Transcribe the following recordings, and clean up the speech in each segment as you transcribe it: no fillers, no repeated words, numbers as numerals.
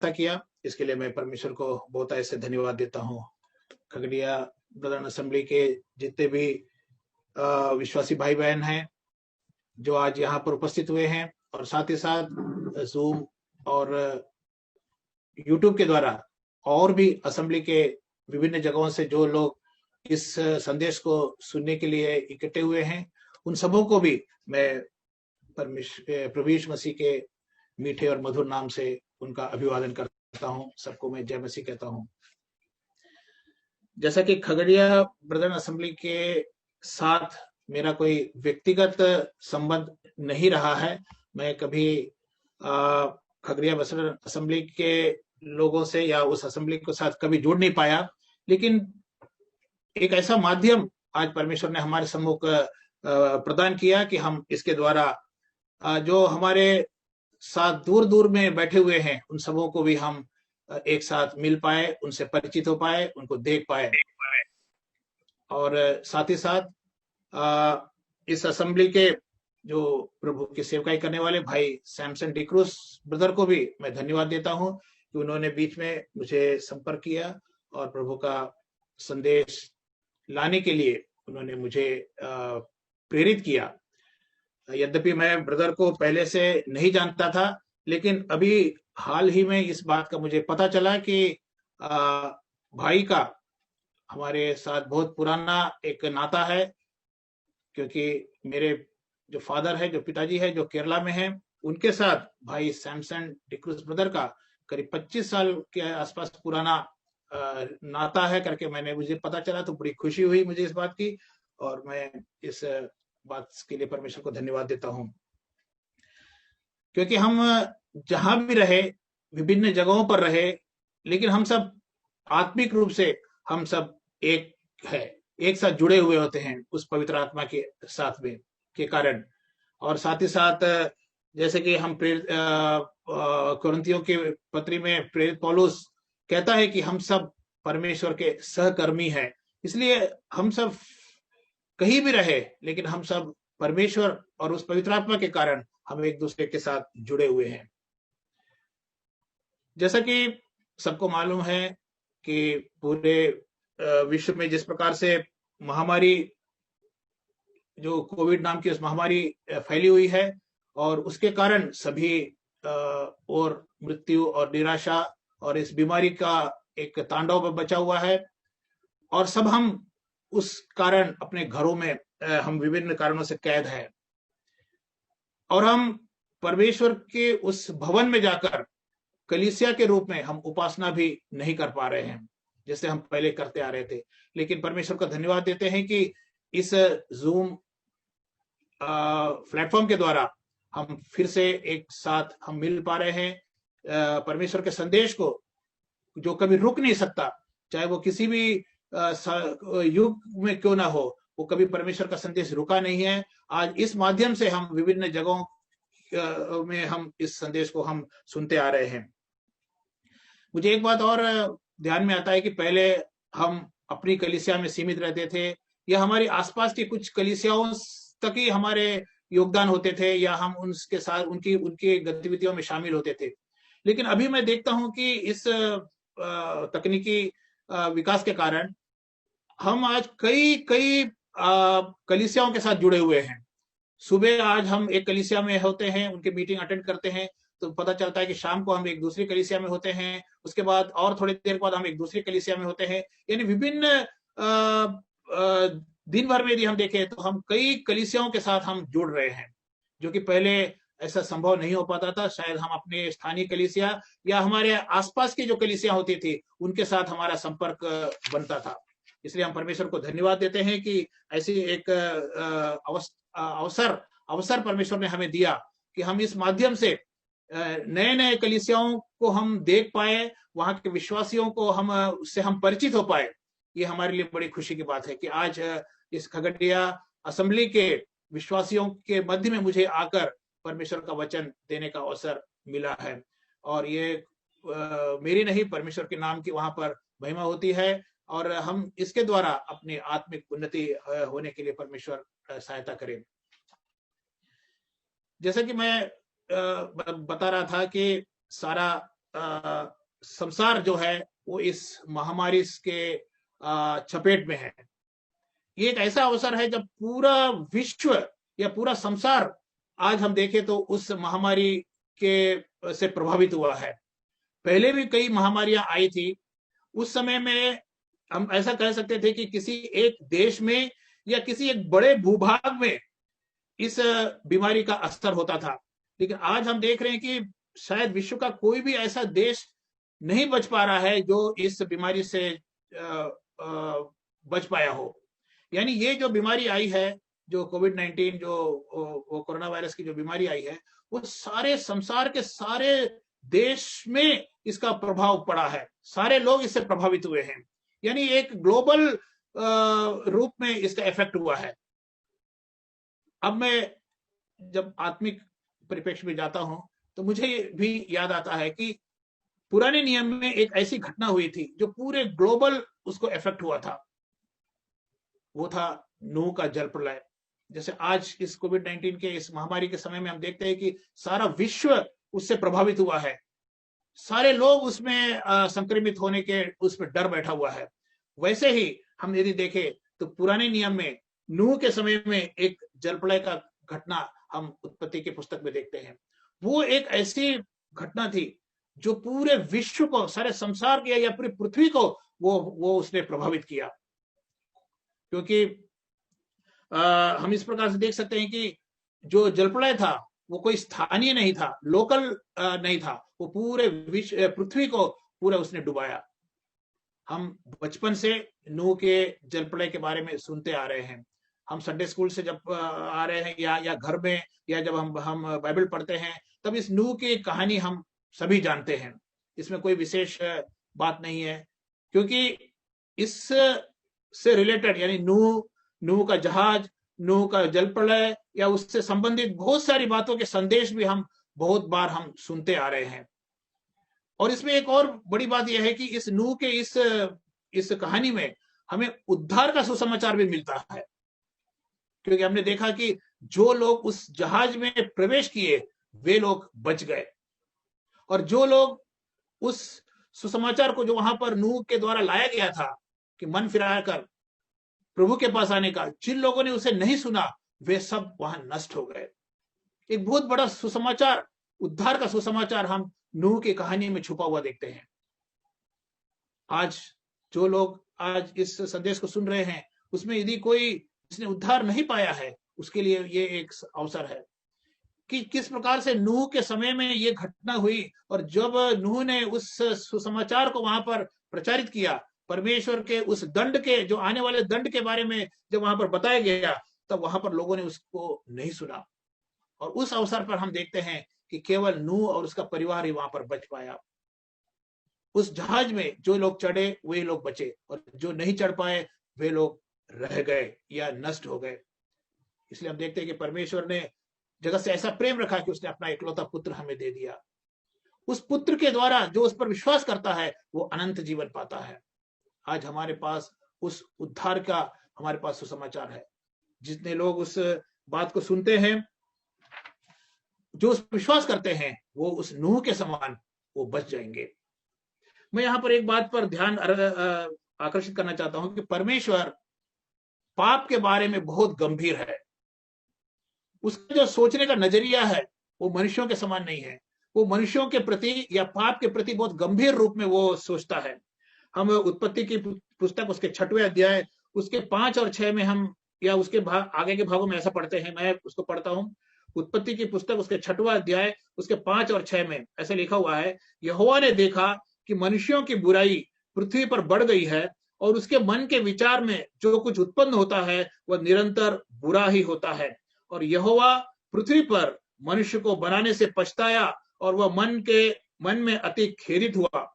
व्यवस्था किया, इसके लिए मैं परमेश्वर को बहुत ऐसे धन्यवाद देता हूँ। खगड़िया ब्रदरन असेंबली के जितने भी विश्वासी भाई बहन हैं जो आज यहाँ पर उपस्थित हुए हैं, और साथ ही साथ जूम और यूट्यूब के द्वारा और भी असेंबली के विभिन्न जगहों से जो लोग इस संदेश को सुनने के लिए इकट्ठे हुए हैं, उन सबों को भी मैं प्रभु यीशु मसीह के मीठे और मधुर नाम से उनका अभिवादन करता हूं। सबको मैं जय मसीह कहता हूं। जैसा कि खगड़िया ब्रदरन असेंबली के साथ मेरा कोई व्यक्तिगत संबंध नहीं रहा है, मैं कभी खगड़िया ब्रदरन असेंबली के लोगों से या उस असेंबली के साथ कभी जुड़ नहीं पाया, लेकिन एक ऐसा माध्यम आज परमेश्वर ने हमारे सम्मुख प्रदान किया कि हम इसके द्वारा जो हमारे साथ दूर दूर में बैठे हुए हैं उन सबों को भी हम एक साथ मिल पाए, उनसे परिचित हो पाए, उनको देख पाए। और साथ ही साथ इस असेंबली के जो प्रभु की सेवकाई करने वाले भाई सैमसन डिक्रूस ब्रदर को भी मैं धन्यवाद देता हूं कि उन्होंने बीच में मुझे संपर्क किया और प्रभु का संदेश लाने के लिए उन्होंने मुझे प्रेरित किया। यद्यपि मैं ब्रदर को पहले से नहीं जानता था, लेकिन अभी हाल ही में इस बात का मुझे पता चला कि भाई का हमारे साथ बहुत पुराना एक नाता है, क्योंकि मेरे जो फादर है, जो पिताजी है, जो केरला में है, उनके साथ भाई सैमसन डिक्रूस ब्रदर का करीब 25 साल के आसपास पुराना नाता है करके मुझे पता चला, तो बड़ी खुशी हुई मुझे इस बात की, और मैं इस बात के लिए परमेश्वर को धन्यवाद देता हूं। क्योंकि हम जहां भी रहे, विभिन्न जगहों पर रहे, लेकिन हम सब आत्मिक रूप से हम सब एक है, एक साथ जुड़े हुए होते हैं उस पवित्र आत्मा के साथ में के कारण। और साथ ही साथ जैसे कि हम कुरिन्थियों के पत्री में प्रेरित पौलुस कहता है कि हम सब परमेश्वर के सहकर्मी हैं, इसलिए हम सब कहीं भी रहे, लेकिन हम सब परमेश्वर और उस पवित्र आत्मा के कारण हम एक दूसरे के साथ जुड़े हुए हैं। जैसा कि सबको मालूम है कि पूरे विश्व में जिस प्रकार से महामारी, जो कोविड नाम की उस महामारी फैली हुई है, और उसके कारण सभी और मृत्यु और निराशा और इस बीमारी का एक तांडव बचा हुआ है, और सब हम उस कारण अपने घरों में हम विभिन्न कारणों से कैद हैं, और हम परमेश्वर के उस भवन में जाकर कलीसिया के रूप में हम उपासना भी नहीं कर पा रहे हैं जैसे हम पहले करते आ रहे थे। लेकिन परमेश्वर का धन्यवाद देते हैं कि इस जूम प्लेटफॉर्म के द्वारा हम फिर से एक साथ हम मिल पा रहे हैं। परमेश्वर के संदेश को जो कभी रुक नहीं सकता, चाहे वो किसी भी युग में क्यों ना हो, वो कभी परमेश्वर का संदेश रुका नहीं है। आज इस माध्यम से हम विभिन्न जगहों में हम इस संदेश को हम सुनते आ रहे हैं। मुझे एक बात और ध्यान में आता है कि पहले हम अपनी कलीसिया में सीमित रहते थे, या हमारी आसपास की कुछ कलीसियाओं तक ही हमारे योगदान होते थे, या हम उनके साथ उनकी गतिविधियों में शामिल होते थे। लेकिन अभी मैं देखता हूं कि इस तकनीकी विकास के कारण हम आज कई कलीसियाओं के साथ जुड़े हुए हैं। सुबह आज हम एक कलीसिया में होते हैं, उनके मीटिंग अटेंड करते हैं, तो पता चलता है कि शाम को हम एक दूसरी कलीसिया में होते हैं, उसके बाद और थोड़ी देर बाद हम एक दूसरी कलीसिया में होते हैं। यानी विभिन्न दिन भर में यदि हम देखें तो हम कई कलीसियाओं के साथ हम जुड़ रहे हैं, जो कि पहले ऐसा संभव नहीं हो पाता था। शायद हम अपने स्थानीय कलीसिया या हमारे आसपास की जो कलीसिया होती थी उनके साथ हमारा संपर्क बनता था। इसलिए हम परमेश्वर को धन्यवाद देते हैं कि ऐसी एक अवसर परमेश्वर ने हमें दिया कि हम इस माध्यम से नए कलीसियाओं को हम देख पाए, वहां के विश्वासियों को उससे हम परिचित हो पाए। ये हमारे लिए बड़ी खुशी की बात है कि आज इस खगड़िया असेंबली के विश्वासियों के मध्य में मुझे आकर परमेश्वर का वचन देने का अवसर मिला है। और ये मेरी नहीं, परमेश्वर के नाम की वहां पर महिमा होती है, और हम इसके द्वारा अपनी आत्मिक उन्नति होने के लिए परमेश्वर सहायता करें। जैसा कि मैं बता रहा था कि सारा संसार जो है वो इस महामारी के चपेट में है। ये एक ऐसा अवसर है जब पूरा विश्व या पूरा संसार आज हम देखें तो उस महामारी के से प्रभावित हुआ है। पहले भी कई महामारियां आई थी। उस समय में हम ऐसा कह सकते थे कि किसी एक देश में या किसी एक बड़े भूभाग में इस बीमारी का असर होता था, लेकिन आज हम देख रहे हैं कि शायद विश्व का कोई भी ऐसा देश नहीं बच पा रहा है जो इस बीमारी से बच पाया हो। यानी ये जो बीमारी आई है, जो कोविड-19, जो कोरोना वायरस की जो बीमारी आई है, वो सारे संसार के सारे देश में इसका प्रभाव पड़ा है। सारे लोग इससे प्रभावित हुए हैं। यानी एक ग्लोबल रूप में इसका इफेक्ट हुआ है। अब मैं जब आत्मिक परिप्रेक्ष्य में जाता हूं तो मुझे भी याद आता है कि पुराने नियम में एक ऐसी घटना हुई थी जो पूरे ग्लोबल उसको इफेक्ट हुआ था। वो था नूह का जल प्रलय। जैसे आज इस कोविड-19 के इस महामारी के समय में हम देखते हैं कि सारा विश्व उससे प्रभावित हुआ है। सारे लोग उसमें संक्रमित होने के उस पर डर बैठा हुआ है। वैसे ही हम यदि देखें तो पुराने नियम में नूह के समय में एक जल प्रलय का घटना हम उत्पत्ति की पुस्तक में देखते हैं। वो एक ऐसी घटना थी जो पूरे विश्व को, सारे संसार के या पूरी पृथ्वी को वो उसने प्रभावित किया। क्योंकि हम इस प्रकार से देख सकते हैं कि जो जल प्रलय था वो कोई स्थानीय नहीं था, लोकल नहीं था, वो पूरे विश्व, पृथ्वी को पूरा उसने डुबाया। हम बचपन से नूह के जल प्रलय के बारे में सुनते आ रहे हैं। हम संडे स्कूल से जब आ रहे हैं या घर में या जब हम बाइबल पढ़ते हैं तब इस नूह की कहानी हम सभी जानते हैं। इसमें कोई विशेष बात नहीं है, क्योंकि इस से रिलेटेड यानी नूह का जहाज, नूह का जल प्रलय या उससे संबंधित बहुत सारी बातों के संदेश भी हम बहुत बार हम सुनते आ रहे हैं। और इसमें एक और बड़ी बात यह है कि इस नूह के इस कहानी में हमें उद्धार का सुसमाचार भी मिलता है। क्योंकि हमने देखा कि जो लोग उस जहाज में प्रवेश किए वे लोग बच गए, और जो लोग उस सुसमाचार को जो वहां पर नूह के द्वारा लाया गया था कि मन फिरा कर प्रभु के पास आने का, जिन लोगों ने उसे नहीं सुना वे सब वहां नष्ट हो गए। एक बहुत बड़ा सुसमाचार, उद्धार का सुसमाचार हम नूह की कहानी में छुपा हुआ देखते हैं। आज जो लोग आज इस संदेश को सुन रहे हैं उसमें यदि कोई जिसने उद्धार नहीं पाया है उसके लिए ये एक अवसर है कि किस प्रकार से नूह के समय में ये घटना हुई, और जब नूह ने उस सुसमाचार को वहां पर प्रचारित किया, परमेश्वर के उस दंड के, जो आने वाले दंड के बारे में जब वहां पर बताया गया, तब वहां पर लोगों ने उसको नहीं सुना। और उस अवसर पर हम देखते हैं कि केवल नूह और उसका परिवार ही वहां पर बच पाया। उस जहाज में जो लोग चढ़े वे लोग बचे, और जो नहीं चढ़ पाए वे लोग रह गए या नष्ट हो गए। इसलिए हम देखते हैं कि परमेश्वर ने जगत से ऐसा प्रेम रखा कि उसने अपना इकलौता पुत्र हमें दे दिया। उस पुत्र के द्वारा जो उस पर विश्वास करता है वो अनंत जीवन पाता है। आज हमारे पास उस उद्धार का हमारे पास सुसमाचार है। जितने लोग उस बात को सुनते हैं, जो उस विश्वास करते हैं, वो उस नूह के समान वो बच जाएंगे। मैं यहां पर एक बात पर ध्यान आकर्षित करना चाहता हूं कि परमेश्वर पाप के बारे में बहुत गंभीर है। उसका जो सोचने का नजरिया है वो मनुष्यों के समान नहीं है। वो मनुष्यों के प्रति या पाप के प्रति बहुत गंभीर रूप में वो सोचता है। हम उत्पत्ति की पुस्तक उसके 6वें अध्याय उसके 5 और 6 में हम या उसके आगे के भागों में ऐसा पढ़ते हैं। मैं उसको पढ़ता हूं। उत्पत्ति की पुस्तक उसके 6वां अध्याय उसके 5 और 6 में ऐसा लिखा हुआ है, यहोवा ने देखा कि मनुष्यों की बुराई पृथ्वी पर बढ़ गई है, और उसके मन के विचार में जो कुछ उत्पन्न होता है वह निरंतर बुरा ही होता है। और यहोवा पृथ्वी पर मनुष्य को बनाने से पछताया, और वह मन में अति खेदित हुआ।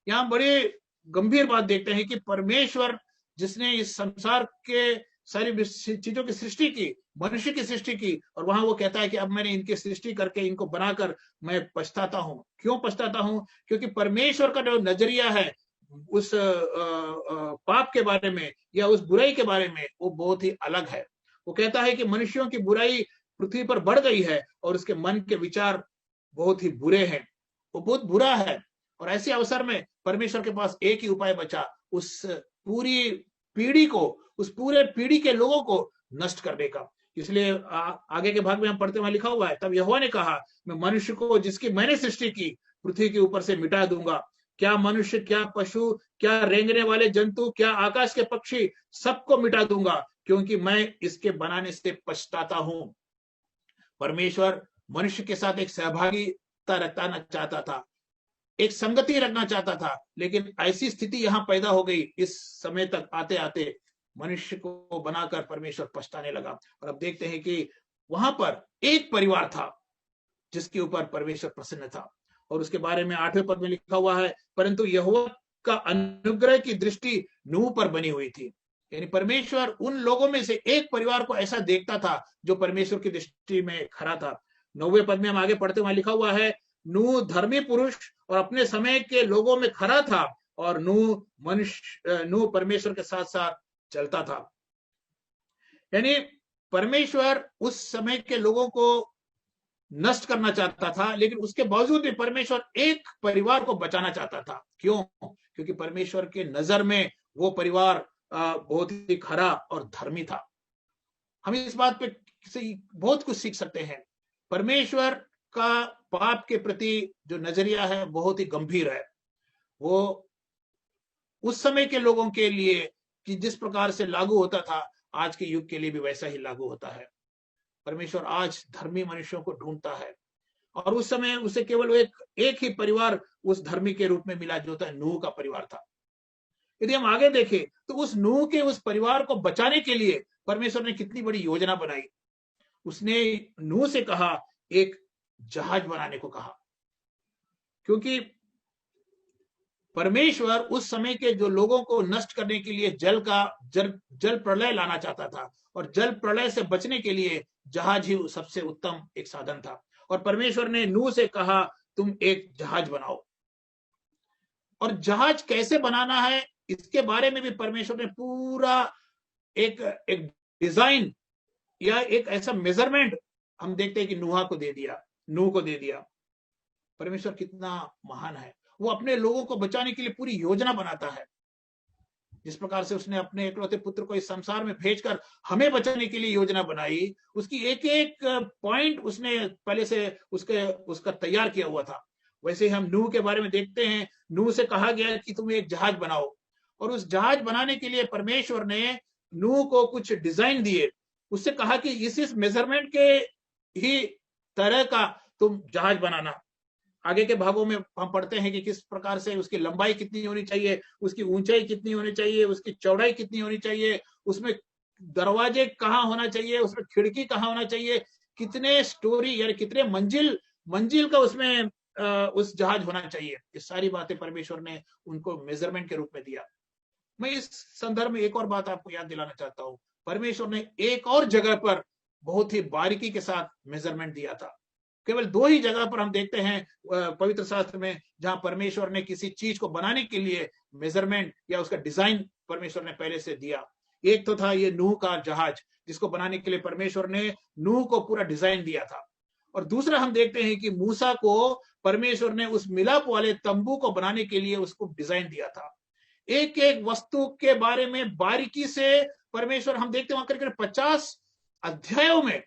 यहाँ बड़ी गंभीर बात देखते हैं कि परमेश्वर जिसने इस संसार के सारी चीजों की सृष्टि की, मनुष्य की सृष्टि की, और वहां वो कहता है कि अब मैंने इनकी सृष्टि करके इनको बनाकर मैं पछताता हूं। क्यों पछताता हूं? क्योंकि परमेश्वर का जो नजरिया है उस पाप के बारे में या उस बुराई के बारे में वो बहुत ही अलग है। वो कहता है कि मनुष्यों की बुराई पृथ्वी पर बढ़ गई है और उसके मन के विचार बहुत ही बुरे हैं। वो बहुत बुरा है। और ऐसे अवसर में परमेश्वर के पास एक ही उपाय बचा, उस पूरी पीढ़ी को, उस पूरे पीढ़ी के लोगों को नष्ट करने का। इसलिए आगे के भाग में हम पढ़ते, वहां लिखा हुआ है, तब यहोवा ने कहा, मैं मनुष्य को जिसकी मैंने सृष्टि की पृथ्वी के ऊपर से मिटा दूंगा, क्या मनुष्य, क्या पशु, क्या रेंगने वाले जंतु, क्या आकाश के पक्षी, सबको मिटा दूंगा, क्योंकि मैं इसके बनाने से पछताता हूं। परमेश्वर मनुष्य के साथ एक सहभागिता रखना चाहता था, एक संगति रखना चाहता था, लेकिन ऐसी स्थिति यहां पैदा हो गई। इस समय तक आते आते मनुष्य को बनाकर परमेश्वर पछताने लगा। और अब देखते हैं कि वहां पर एक परिवार था जिसके ऊपर परमेश्वर प्रसन्न था, और उसके बारे में 8वें पद में लिखा हुआ है, परंतु यहोवा का अनुग्रह की दृष्टि नूह पर बनी हुई थी। यानी परमेश्वर उन लोगों में से एक परिवार को ऐसा देखता था जो परमेश्वर की दृष्टि में खरा था। 9वें पद में हम आगे पढ़ते, वहां लिखा हुआ है, नूह धर्मी पुरुष और अपने समय के लोगों में खरा था, और नूह परमेश्वर के साथ साथ चलता था। यानी परमेश्वर उस समय के लोगों को नष्ट करना चाहता था, लेकिन उसके बावजूद भी परमेश्वर एक परिवार को बचाना चाहता था। क्यों? क्योंकि परमेश्वर के नजर में वो परिवार बहुत ही खरा और धर्मी था। हम इस बात पे बहुत कुछ सीख सकते हैं। परमेश्वर का पाप के प्रति जो नजरिया है बहुत ही गंभीर है। वो उस समय के लोगों के लिए कि जिस प्रकार से लागू होता था, आज के युग के लिए भी वैसा ही लागू होता है। परमेश्वर आज धर्मी मनुष्यों को ढूंढता है, और उस समय उसे केवल एक ही परिवार उस धर्मी के रूप में मिला, जो था नूह का परिवार था। यदि हम आगे देखें तो उस नूह के उस परिवार को बचाने के लिए परमेश्वर ने कितनी बड़ी योजना बनाई। उसने नूह से कहा, एक जहाज बनाने को कहा, क्योंकि परमेश्वर उस समय के जो लोगों को नष्ट करने के लिए जल प्रलय लाना चाहता था, और जल प्रलय से बचने के लिए जहाज ही सबसे उत्तम एक साधन था। और परमेश्वर ने नूह से कहा, तुम एक जहाज बनाओ। और जहाज कैसे बनाना है इसके बारे में भी परमेश्वर ने पूरा एक डिजाइन या एक ऐसा मेजरमेंट हम देखते हैं कि नूह को दे दिया। परमेश्वर कितना महान है, वो अपने लोगों को बचाने के लिए पूरी योजना बनाता है। जिस प्रकार से उसने अपने इकलौते पुत्र को इस संसार में भेजकर हमें बचाने के लिए योजना बनाई, उसकी एक एक पॉइंट उसने पहले से उसका तैयार किया हुआ था। वैसे हम नूह के बारे में देखते हैं, नूह से कहा गया कि तुम एक जहाज बनाओ, और उस जहाज बनाने के लिए परमेश्वर ने नूह को कुछ डिजाइन दिए। उससे कहा कि इस मेजरमेंट के ही तरह का तुम जहाज बनाना। आगे के भागों में हम पढ़ते हैं कि किस प्रकार से उसकी लंबाई कितनी होनी चाहिए, उसकी ऊंचाई कितनी होनी चाहिए, उसकी चौड़ाई कितनी होनी चाहिए, उसमें दरवाजे कहाँ होना चाहिए, उसमें खिड़की कहाँ होना चाहिए, कितने स्टोरी यानी कितने मंजिल का उसमें उस जहाज होना चाहिए। ये सारी बातें परमेश्वर ने उनको मेजरमेंट के रूप में दिया। मैं इस संदर्भ में एक और बात आपको याद दिलाना चाहता हूँ। परमेश्वर ने एक और जगह पर बहुत ही बारीकी के साथ मेजरमेंट दिया था। केवल 2 ही जगह पर हम देखते हैं पवित्र शास्त्र में जहां परमेश्वर ने किसी चीज को बनाने के लिए मेजरमेंट या उसका डिजाइन परमेश्वर ने पहले से दिया। एक तो था ये नूह का जहाज, जिसको बनाने के लिए परमेश्वर ने नूह को पूरा डिजाइन दिया था। और दूसरा हम देखते हैं कि मूसा को परमेश्वर ने उस मिलाप वाले तंबू को बनाने के लिए उसको डिजाइन दिया था। एक एक वस्तु के बारे में बारीकी से परमेश्वर, हम देखते हैं वहां करीब 50 अध्यायों में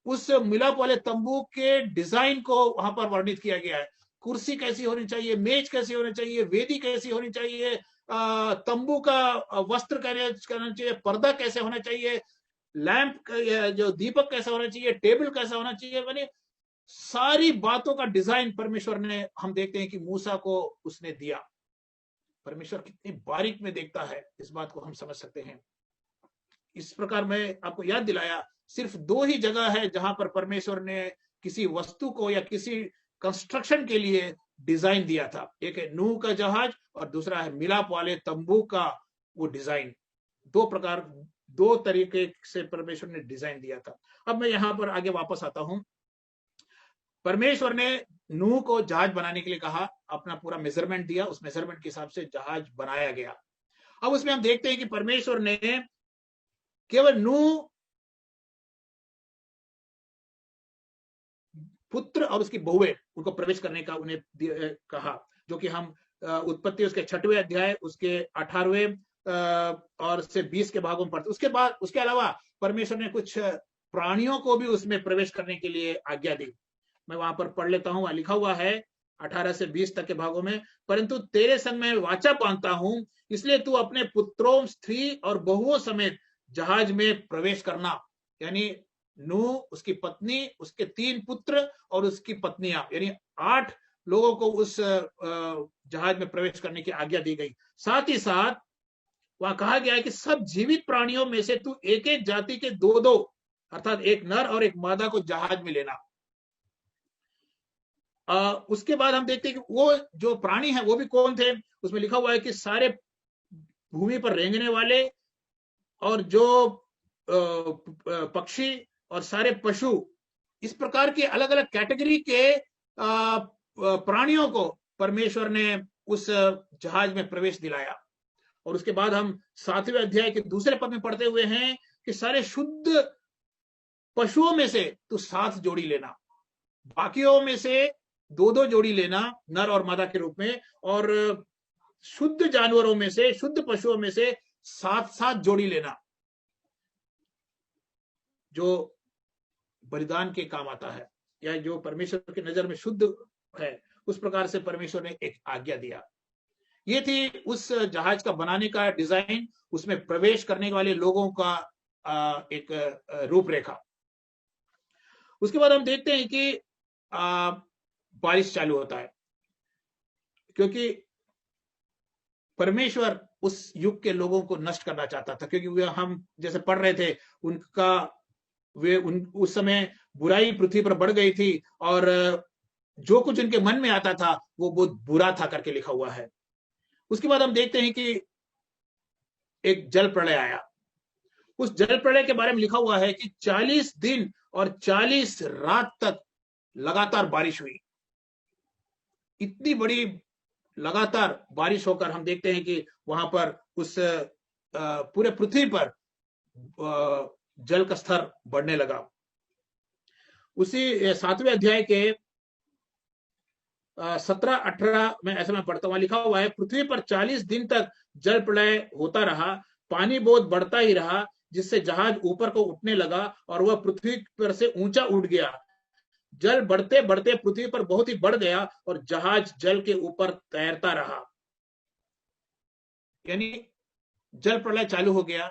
उस मिलाप वाले तंबू के डिजाइन को वहां पर वर्णित किया गया है। कुर्सी कैसी होनी चाहिए, मेज कैसी होनी चाहिए, वेदी कैसी होनी चाहिए, तंबू का वस्त्र करना चाहिए, पर्दा कैसे होना चाहिए, लैंप जो दीपक कैसा होना चाहिए, टेबल कैसा होना चाहिए, यानी सारी बातों का डिजाइन परमेश्वर ने, हम देखते हैं कि मूसा को उसने दिया। परमेश्वर कितनी बारीक में देखता है, इस बात को हम समझ सकते हैं। इस प्रकार मैं आपको याद दिलाया, सिर्फ 2 ही जगह है जहां पर परमेश्वर ने किसी वस्तु को या किसी कंस्ट्रक्शन के लिए डिजाइन दिया था। एक है नूह का जहाज और दूसरा है मिलाप वाले तंबू का वो डिजाइन। 2 तरीके से परमेश्वर ने डिजाइन दिया था। अब मैं यहां पर आगे वापस आता हूं। परमेश्वर ने नूह को जहाज बनाने के लिए कहा, अपना पूरा मेजरमेंट दिया, उस मेजरमेंट के हिसाब से जहाज बनाया गया। अब उसमें हम देखते हैं कि परमेश्वर ने केवल नूह पुत्र और उसकी बहुएं उनको प्रवेश करने का उन्हें कहा, जो कि हम उत्पत्ति उसके 6वें अध्याय उसके 18वें और से 20 के भागों में पढ़ते। उसके बाद उसके अलावा परमेश्वर ने कुछ प्राणियों को भी उसमें प्रवेश करने के लिए आज्ञा दी। मैं वहां पर पढ़ लेता हूं, लिखा हुआ है 18 से 20 तक के भागों में, परंतु तेरे संग मैं वाचा बांधता हूं, इसलिए तू अपने पुत्रों, स्त्री और बहुओं समेत जहाज में प्रवेश करना। यानी नूह, उसकी पत्नी, उसके 3 पुत्र और उसकी पत्नियां, यानी 8 लोगों को उस जहाज में प्रवेश करने की आज्ञा दी गई। साथ ही साथ वहां कहा गया है कि सब जीवित प्राणियों में से तू एक एक जाति के 2-2 अर्थात एक नर और एक मादा को जहाज में लेना। उसके बाद हम देखते हैं कि वो जो प्राणी है वो भी कौन थे। उसमें लिखा हुआ है कि सारे भूमि पर रेंगने वाले और जो पक्षी और सारे पशु, इस प्रकार के अलग अलग कैटेगरी के प्राणियों को परमेश्वर ने उस जहाज में प्रवेश दिलाया। और उसके बाद हम 7वें अध्याय के दूसरे पद में पढ़ते हुए हैं कि सारे शुद्ध पशुओं में से तू 7 जोड़ी लेना, बाकियों में से 2-2 जोड़ी लेना नर और मादा के रूप में, और शुद्ध जानवरों में से, शुद्ध पशुओं में से 7-7 जोड़ी लेना जो बलिदान के काम आता है या जो परमेश्वर की नजर में शुद्ध है। उस प्रकार से परमेश्वर ने एक आज्ञा दिया। ये थी उस जहाज का बनाने का डिजाइन, उसमें प्रवेश करने वाले लोगों का एक रूपरेखा। उसके बाद हम देखते हैं कि बारिश चालू होता है, क्योंकि परमेश्वर उस युग के लोगों को नष्ट करना चाहता था, क्योंकि वे, हम जैसे पढ़ रहे थे, उनका उस समय बुराई पृथ्वी पर बढ़ गई थी और जो कुछ उनके मन में आता था वो बहुत बुरा था करके लिखा हुआ है। उसके बाद हम देखते हैं कि एक जल प्रलय आया। उस जल प्रलय के बारे में लिखा हुआ है कि 40 दिन और 40 रात तक लगातार बारिश हुई। इतनी बड़ी लगातार बारिश होकर हम देखते हैं कि वहां पर उस पूरे पृथ्वी पर जल का स्तर बढ़ने लगा। उसी 7वें अध्याय के 17-18 में ऐसा मैं पढ़ता हूं, लिखा हुआ है, पृथ्वी पर 40 दिन तक जल प्रलय होता रहा, पानी बहुत बढ़ता ही रहा, जिससे जहाज ऊपर को उठने लगा और वह पृथ्वी पर से ऊंचा उठ गया। जल बढ़ते बढ़ते पृथ्वी पर बहुत ही बढ़ गया और जहाज जल के ऊपर तैरता रहा। यानी जल प्रलय चालू हो गया,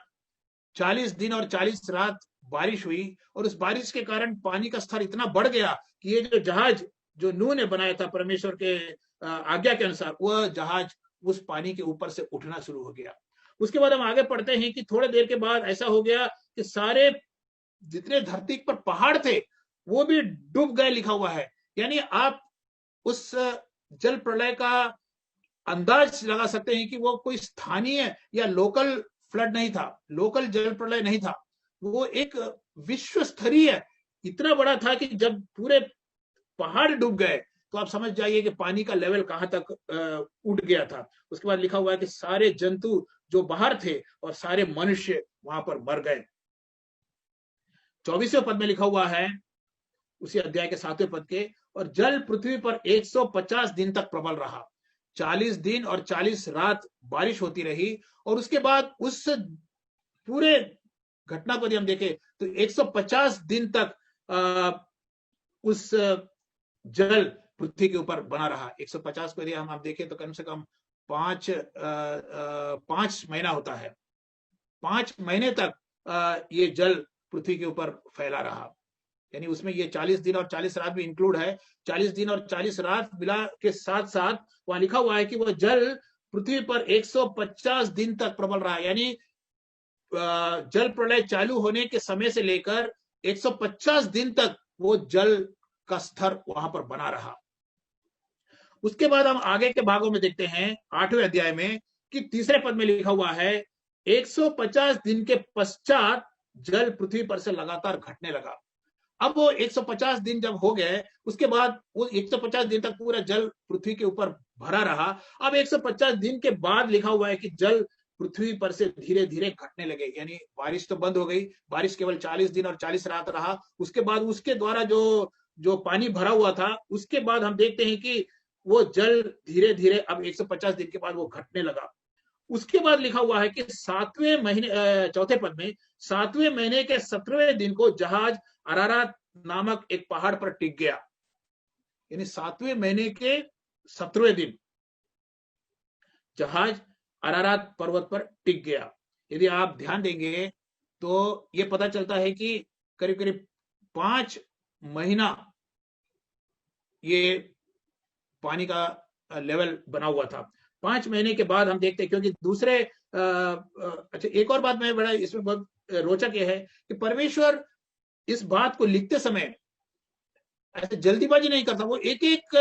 40 दिन और 40 रात बारिश हुई, और उस बारिश के कारण पानी का स्तर इतना बढ़ गया कि ये जो जहाज जो नूह ने बनाया था परमेश्वर के आज्ञा के अनुसार, वह जहाज उस पानी के ऊपर से उठना शुरू हो गया। उसके बाद हम आगे पढ़ते हैं कि थोड़े देर के बाद ऐसा हो गया कि सारे जितने धरती पर पहाड़ थे वो भी डूब गए, लिखा हुआ है। यानी आप उस जल प्रलय का अंदाज लगा सकते हैं कि वो कोई स्थानीय या लोकल फ्लड नहीं था, लोकल जल प्रलय नहीं था, वो एक विश्व स्तरीय इतना बड़ा था कि जब पूरे पहाड़ डूब गए तो आप समझ जाइए कि पानी का लेवल कहां तक उठ गया था। उसके बाद लिखा हुआ है कि सारे जंतु जो बाहर थे और सारे मनुष्य वहां पर मर गए। 24वें पद में लिखा हुआ है उसी अध्याय के 7वें पद के, और जल पृथ्वी पर 150 दिन तक प्रबल रहा। 40 दिन और 40 रात बारिश होती रही, और उसके बाद उस पूरे घटना को यदि हम देखें तो 150 दिन तक उस जल पृथ्वी के ऊपर बना रहा। 150 को यदि हम आप देखें तो कम से कम 5 महीना होता है। 5 महीने तक ये जल पृथ्वी के ऊपर फैला रहा। यानी उसमें ये 40 दिन और 40 रात भी इंक्लूड है। 40 दिन और 40 रात मिला के साथ साथ वहां लिखा हुआ है कि वह जल पृथ्वी पर 150 दिन तक प्रबल रहा। यानी जल प्रलय चालू होने के समय से लेकर 150 दिन तक वो जल का स्तर वहां पर बना रहा। उसके बाद हम आगे के भागों में देखते हैं 8वें अध्याय में कि तीसरे पद में लिखा हुआ है 150 दिन के पश्चात जल पृथ्वी पर से लगातार घटने लगा। अब वो 150 दिन जब हो गए उसके बाद वो 150 दिन तक पूरा जल पृथ्वी के ऊपर भरा रहा। अब 150 दिन के बाद लिखा हुआ है कि जल पृथ्वी पर से धीरे धीरे घटने लगे। यानी बारिश तो बंद हो गई, बारिश केवल 40 दिन और 40 रात रहा। उसके बाद उसके द्वारा जो पानी भरा हुआ था, उसके बाद हम देखते हैं कि वो जल धीरे धीरे अब 150 दिन के बाद वो घटने लगा। उसके बाद लिखा हुआ है कि सातवें महीने, चौथे पद में, सातवें महीने के 17वें दिन को जहाज अरारात नामक एक पहाड़ पर टिक गया। यानी सातवें महीने के 17वें दिन जहाज अरारात पर्वत पर टिक गया। यदि आप ध्यान देंगे तो ये पता चलता है कि करीब करीब 5 महीना ये पानी का लेवल बना हुआ था। 5 महीने के बाद हम देखते हैं, क्योंकि दूसरे अच्छा, एक और बात मैं बड़ा इसमें बहुत रोचक ये है कि परमेश्वर इस बात को लिखते समय ऐसे जल्दीबाजी नहीं करता। वो एक एक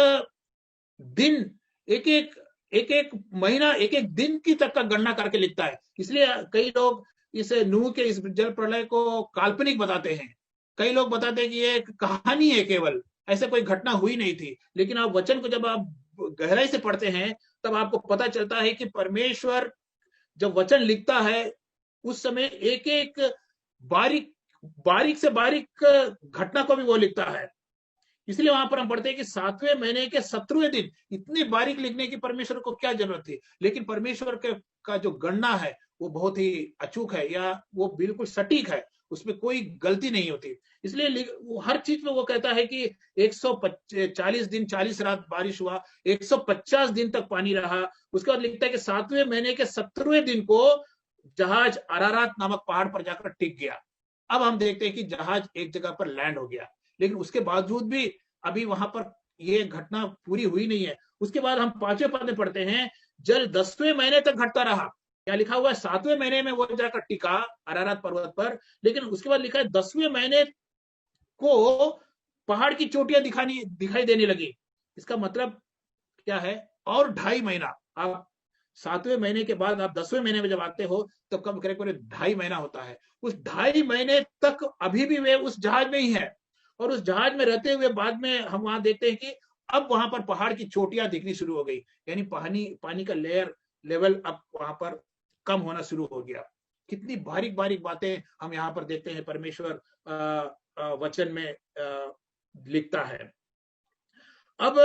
दिन, एक एक एक एक महीना, एक एक दिन की तक का गणना करके लिखता है। इसलिए कई लोग इस नूह के इस जल प्रलय को काल्पनिक बताते हैं। कई लोग बताते हैं कि ये एक कहानी है, केवल ऐसे कोई घटना हुई नहीं थी। लेकिन आप वचन को जब आप गहराई से पढ़ते हैं तब आपको पता चलता है कि परमेश्वर जब वचन लिखता है उस समय एक एक बारीक बारीक से बारीक घटना को भी वो लिखता है। इसलिए वहां पर हम पढ़ते हैं कि सातवें महीने के 17वें दिन, इतनी बारीक लिखने की परमेश्वर को क्या जरूरत थी। लेकिन परमेश्वर के का जो गणना है वो बहुत ही अचूक है, या वो बिल्कुल सटीक है, उसमें कोई गलती नहीं होती। इसलिए वो हर चीज में वो कहता है कि 140 दिन 40 रात बारिश हुआ, 150 दिन तक पानी रहा। उसके बाद लिखता है कि सातवें महीने के 17वें दिन को जहाज अरारात नामक पहाड़ पर जाकर टिक गया। अब हम देखते हैं कि जहाज एक जगह पर लैंड हो गया, लेकिन उसके बावजूद भी अभी वहां पर ये घटना पूरी हुई नहीं है। उसके बाद हम 5वें पद में पढ़ते हैं, जल 10वें महीने तक घटता रहा। क्या लिखा हुआ है? 7वें महीने में वो जाकर टिका अरारात पर्वत पर, लेकिन उसके बाद लिखा है 10वें महीने को पहाड़ की चोटियां दिखाई देने लगी। इसका मतलब क्या है? और 2.5 महीना, आप 7वें महीने के बाद आप 10वें महीने में जब आते हो तब कब करीब 2.5 महीना होता है। उस 2.5 महीने तक अभी भी वे उस जहाज में ही है, और उस जहाज में रहते हुए बाद में हम वहां देखते हैं कि अब वहां पर पहाड़ की चोटियां दिखनी शुरू हो गई। यानी पानी का लेवल अब वहां पर कम होना शुरू हो गया। कितनी बारीक बारीक बातें हम यहाँ पर देखते हैं परमेश्वर वचन में लिखता है। अब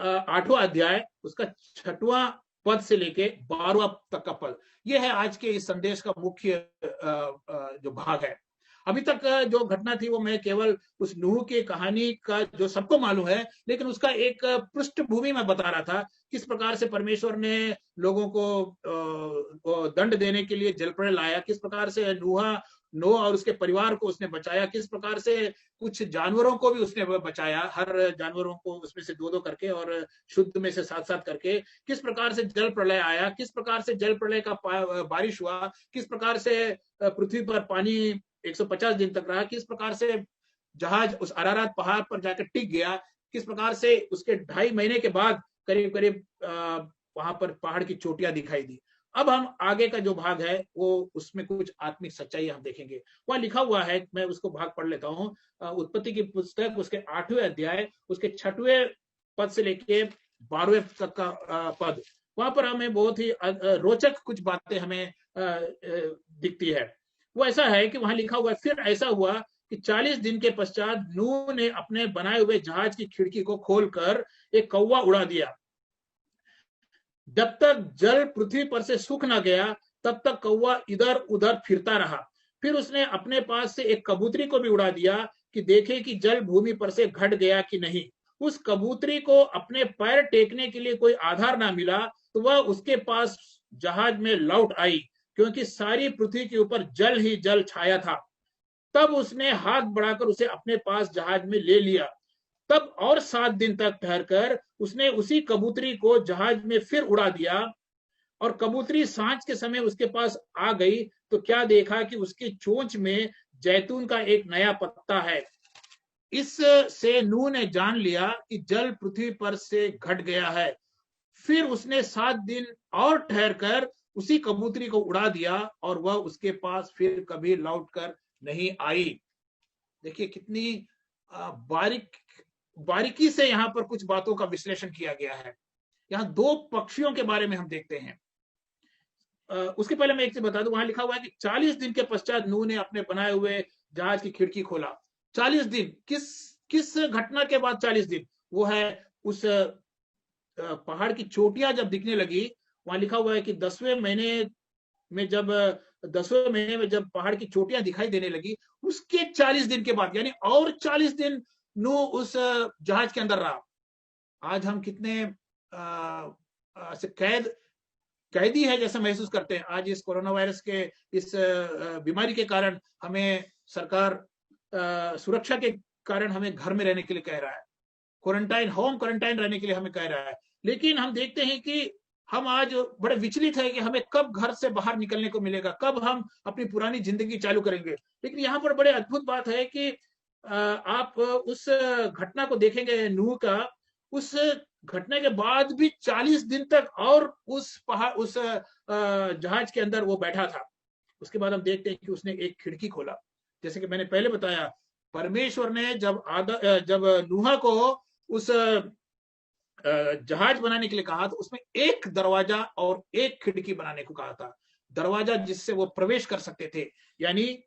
8वां अध्याय, उसका 6वां पद से लेके 12वां तक का पद, यह है आज के इस संदेश का मुख्य जो भाग है। अभी तक जो घटना थी वो मैं केवल उस नूह की कहानी का जो सबको मालूम है, लेकिन उसका एक पृष्ठभूमि में बता रहा था। किस प्रकार से परमेश्वर ने लोगों को दंड देने के लिए जलप्रलय लाया, किस प्रकार से नूह और उसके परिवार को उसने बचाया, किस प्रकार से कुछ जानवरों को भी उसने बचाया, हर जानवरों को उसमें से 2-2 करके और शुद्ध में से 7-7 करके। किस प्रकार से जल प्रलय आया, किस प्रकार से जल प्रलय का बारिश हुआ, किस प्रकार से पृथ्वी पर पानी 150 दिन तक रहा, किस प्रकार से जहाज उस अरारात पहाड़ पर जाकर टिक गया, किस प्रकार से उसके 2.5 महीने के बाद करीब करीब वहां पर पहाड़ की चोटियां दिखाई दी। अब हम आगे का जो भाग है वो उसमें कुछ आत्मिक सच्चाई हम देखेंगे। वहां लिखा हुआ है, मैं उसको भाग पढ़ लेता हूँ। उत्पत्ति की पुस्तक उसके 8वें अध्याय उसके 6वें पद से लेके 12वें तक का पद, वहां पर हमें बहुत ही रोचक कुछ बातें हमें दिखती है। वो ऐसा है कि वहां लिखा हुआ है, फिर ऐसा हुआ कि 40 दिन के पश्चात नूह ने अपने बनाए हुए जहाज की खिड़की को खोलकर एक कौवा उड़ा दिया। जब तक जल पृथ्वी पर से सूख न गया तब तक कौवा इधर उधर फिरता रहा। फिर उसने अपने पास से एक कबूतरी को भी उड़ा दिया कि देखे कि जल भूमि पर से घट गया कि नहीं। उस कबूतरी को अपने पैर टेकने के लिए कोई आधार ना मिला तो वह उसके पास जहाज में लौट आई, क्योंकि सारी पृथ्वी के ऊपर जल ही जल छाया था। तब उसने हाथ बढ़ाकर उसे अपने पास जहाज में ले लिया। तब और 7 दिन तक ठहरकर उसने उसी कबूतरी को जहाज में फिर उड़ा दिया, और कबूतरी सांझ के समय उसके पास आ गई तो क्या देखा कि उसकी चोंच में जैतून का एक नया पत्ता है। इससे नूह ने जान लिया कि जल पृथ्वी पर से घट गया है। फिर उसने 7 दिन और ठहरकर उसी कबूतरी को उड़ा दिया, और वह उसके पास फिर कभी लौटकर नहीं आई। देखिए कितनी बारीकी से यहाँ पर कुछ बातों का विश्लेषण किया गया है। यहाँ 2 पक्षियों के बारे में हम देखते हैं। उसके पहले मैं एक चीज बता दूं, वहां लिखा हुआ है कि 40 दिन के पश्चात नूह ने अपने बनाए हुए जहाज की खिड़की खोला। 40 दिन, किस घटना के बाद 40 दिन? वो है उस पहाड़ की चोटियां जब दिखने लगी, वहां लिखा हुआ है कि 10वें महीने में जब पहाड़ की चोटियां दिखाई देने लगी, उसके 40 दिन के बाद, यानी और 40 दिन नूह उस जहाज के अंदर रहा। आज हम कितने से कैदी है जैसा महसूस करते हैं। आज इस कोरोना वायरस के इस बीमारी के कारण हमें सरकार सुरक्षा के कारण हमें घर में रहने के लिए कह रहा है, क्वारंटाइन, होम क्वारंटाइन रहने के लिए हमें कह रहा है। लेकिन हम देखते हैं कि हम आज बड़े विचलित है कि हमें कब घर से बाहर निकलने को मिलेगा, कब हम अपनी पुरानी जिंदगी चालू करेंगे। लेकिन यहाँ पर बड़े अद्भुत बात है कि आप उस घटना को देखेंगे नूह का, उस घटना के बाद भी 40 दिन तक और उस जहाज के अंदर वो बैठा था। उसके बाद हम देखते हैं कि उसने एक खिड़की खोला। जैसे कि मैंने पहले बताया, परमेश्वर ने जब नूह को उस जहाज बनाने के लिए कहा तो उसमें एक दरवाजा और एक खिड़की बनाने को कहा था। दरवाजा जिससे वो प्रवेश कर सकते थे, यानी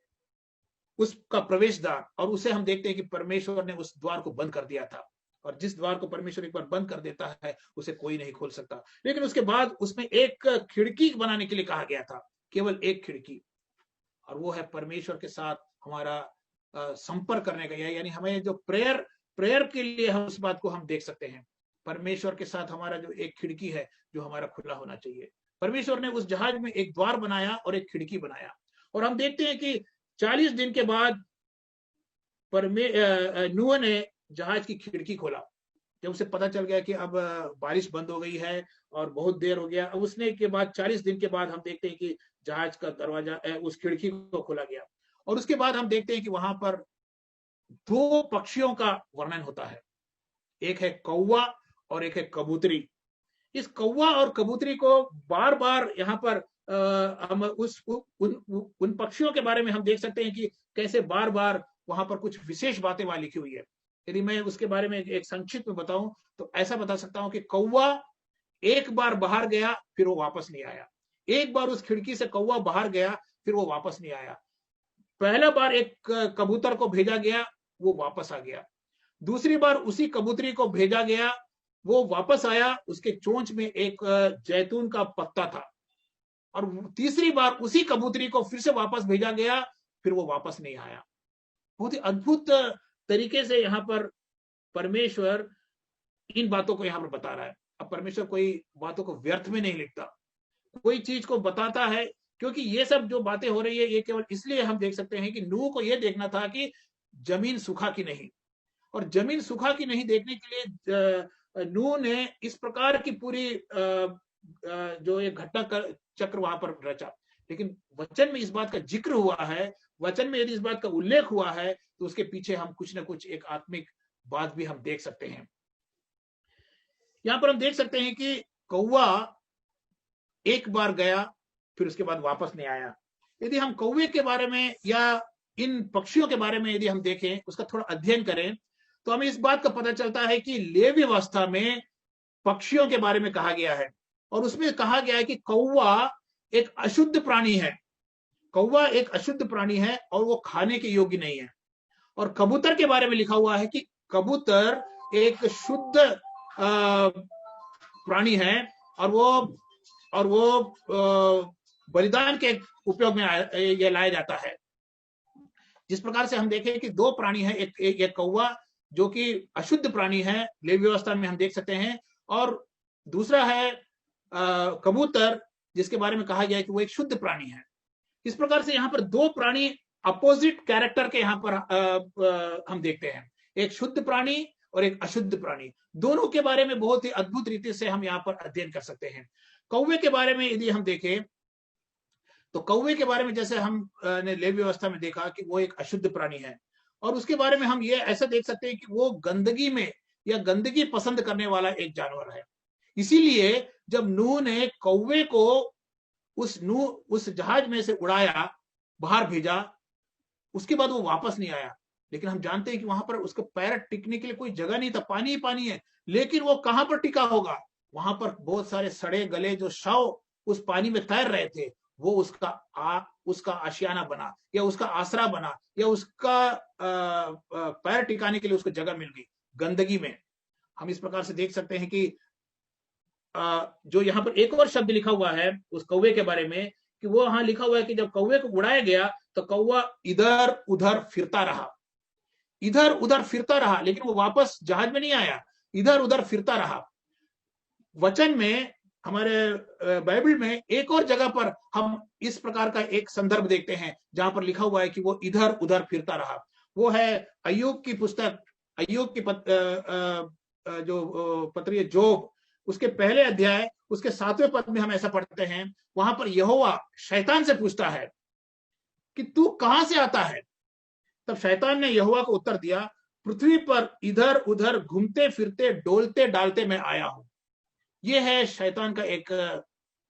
उसका प्रवेश द्वार, और उसे हम देखते हैं कि परमेश्वर ने उस द्वार को बंद कर दिया था। और जिस द्वार को परमेश्वर एक बार बंद कर देता है उसे कोई नहीं खोल सकता। लेकिन उसके बाद उसमें एक खिड़की बनाने के लिए कहा गया था, केवल एक खिड़की, और वो है परमेश्वर के साथ हमारा संपर्क करने का। यानी हमें जो प्रेयर के लिए हम उस बात को हम देख सकते हैं। परमेश्वर के साथ हमारा जो एक खिड़की है जो हमारा खुला होना चाहिए। परमेश्वर ने उस जहाज में एक द्वार बनाया और एक खिड़की बनाया। और हम देखते हैं कि 40 दिन के बाद नूह ने जहाज की खिड़की खोला। जब उसे पता चल गया कि अब बारिश बंद हो गई है और बहुत देर हो गया, अब उसने के बाद 40 दिन के बाद हम देखते हैं कि जहाज का दरवाजा उस खिड़की को खोला गया। और उसके बाद हम देखते हैं कि वहां पर 2 पक्षियों का वर्णन होता है, एक है कौवा और एक है कबूतरी। इस कौवा और कबूतरी को बार बार यहाँ पर हम उन पक्षियों के बारे में हम देख सकते हैं कि कैसे बार बार वहां पर कुछ विशेष बातें वहां लिखी हुई है। यदि मैं उसके बारे में एक संक्षिप्त में बताऊं तो ऐसा बता सकता हूं कि कौवा एक बार बाहर गया फिर वो वापस नहीं आया। एक बार उस खिड़की से कौवा बाहर गया फिर वो वापस नहीं आया। पहला बार एक कबूतर को भेजा गया, वो वापस आ गया। दूसरी बार उसी कबूतरी को भेजा गया, वो वापस आया, उसके चोंच में एक जैतून का पत्ता था। और तीसरी बार उसी कबूतरी को फिर से वापस भेजा गया, फिर वो वापस नहीं आया। बहुत ही अद्भुत तरीके से यहाँ पर परमेश्वर इन बातों को यहाँ पर बता रहा है। अब परमेश्वर कोई बातों को व्यर्थ में नहीं लिखता, कोई चीज को बताता है, क्योंकि ये सब जो बातें हो रही है ये केवल इसलिए हम देख सकते हैं कि नूह को ये देखना था कि जमीन सूखा की नहीं। और जमीन सूखा की नहीं देखने के लिए नूह ने इस प्रकार की पूरी जो एक घटना चक्र वहां पर रचा। लेकिन वचन में इस बात का जिक्र हुआ है, वचन में यदि इस बात का उल्लेख हुआ है तो उसके पीछे हम कुछ ना कुछ एक आत्मिक बात भी हम देख सकते हैं। यहां पर हम देख सकते हैं कि कौवा एक बार गया फिर उसके बाद वापस नहीं आया। यदि हम कौवे के बारे में या इन पक्षियों के बारे में यदि हम देखें, उसका थोड़ा अध्ययन करें, तो हमें इस बात का पता चलता है कि लेवी व्यवस्था में पक्षियों के बारे में कहा गया है, और उसमें कहा गया है कि कौवा एक अशुद्ध प्राणी है। कौवा एक अशुद्ध प्राणी है और वो खाने के योग्य नहीं है। और कबूतर के बारे में लिखा हुआ है कि कबूतर एक शुद्ध प्राणी है, और वो बलिदान के उपयोग में यह लाया जाता है। जिस प्रकार से हम देखें कि 2 प्राणी है, एक कौवा जो कि अशुद्ध प्राणी है, लेवी व्यवस्था में हम देख सकते हैं, और दूसरा है कबूतर जिसके बारे में कहा गया है कि वो एक शुद्ध प्राणी है। इस प्रकार से यहाँ पर 2 प्राणी अपोजिट कैरेक्टर के यहाँ पर हम देखते हैं, एक शुद्ध प्राणी और एक अशुद्ध प्राणी। दोनों के बारे में बहुत ही अद्भुत रीति से हम यहाँ पर अध्ययन कर सकते हैं। कौवे के बारे में यदि हम देखें तो कौवे के बारे में जैसे हम ने लेवी व्यवस्था में देखा कि वो एक अशुद्ध प्राणी है, और उसके बारे में हम ये ऐसा देख सकते हैं कि वो गंदगी में या गंदगी पसंद करने वाला एक जानवर है। इसीलिए जब नूह ने कौवे को उस जहाज में से उड़ाया, बाहर भेजा, उसके बाद वो वापस नहीं आया। लेकिन हम जानते हैं कि वहां पर उसके पैर टिकने के लिए कोई जगह नहीं था, पानी ही पानी है। लेकिन वो कहां पर टिका होगा? वहां पर बहुत सारे सड़े गले जो शव उस पानी में तैर रहे थे, वो उसका आशियाना बना, या उसका आसरा बना, या उसका पैर टिकाने के लिए उसको जगह मिल गई गंदगी में। हम इस प्रकार से देख सकते हैं कि जो यहाँ पर एक और शब्द लिखा हुआ है उस कौवे के बारे में, कि वो यहाँ लिखा हुआ है कि जब कौवे को उड़ाया गया तो कौवा इधर उधर फिरता रहा, इधर उधर फिरता रहा, लेकिन वो वापस जहाज में नहीं आया, इधर उधर फिरता रहा। वचन में, हमारे बाइबल में एक और जगह पर हम इस प्रकार का एक संदर्भ देखते हैं जहां पर लिखा हुआ है कि वो इधर उधर फिरता रहा। वो है अय्यूब की पुस्तक, अय्यूब की जो पत्री जोब, उसके पहले अध्याय उसके 7वें पद में हम ऐसा पढ़ते हैं। वहां पर यहोवा शैतान से पूछता है कि तू कहां से आता है? तब शैतान ने यहोवा को उत्तर दिया, पृथ्वी पर इधर उधर घूमते फिरते डोलते डालते मैं आया हूं। ये है शैतान का एक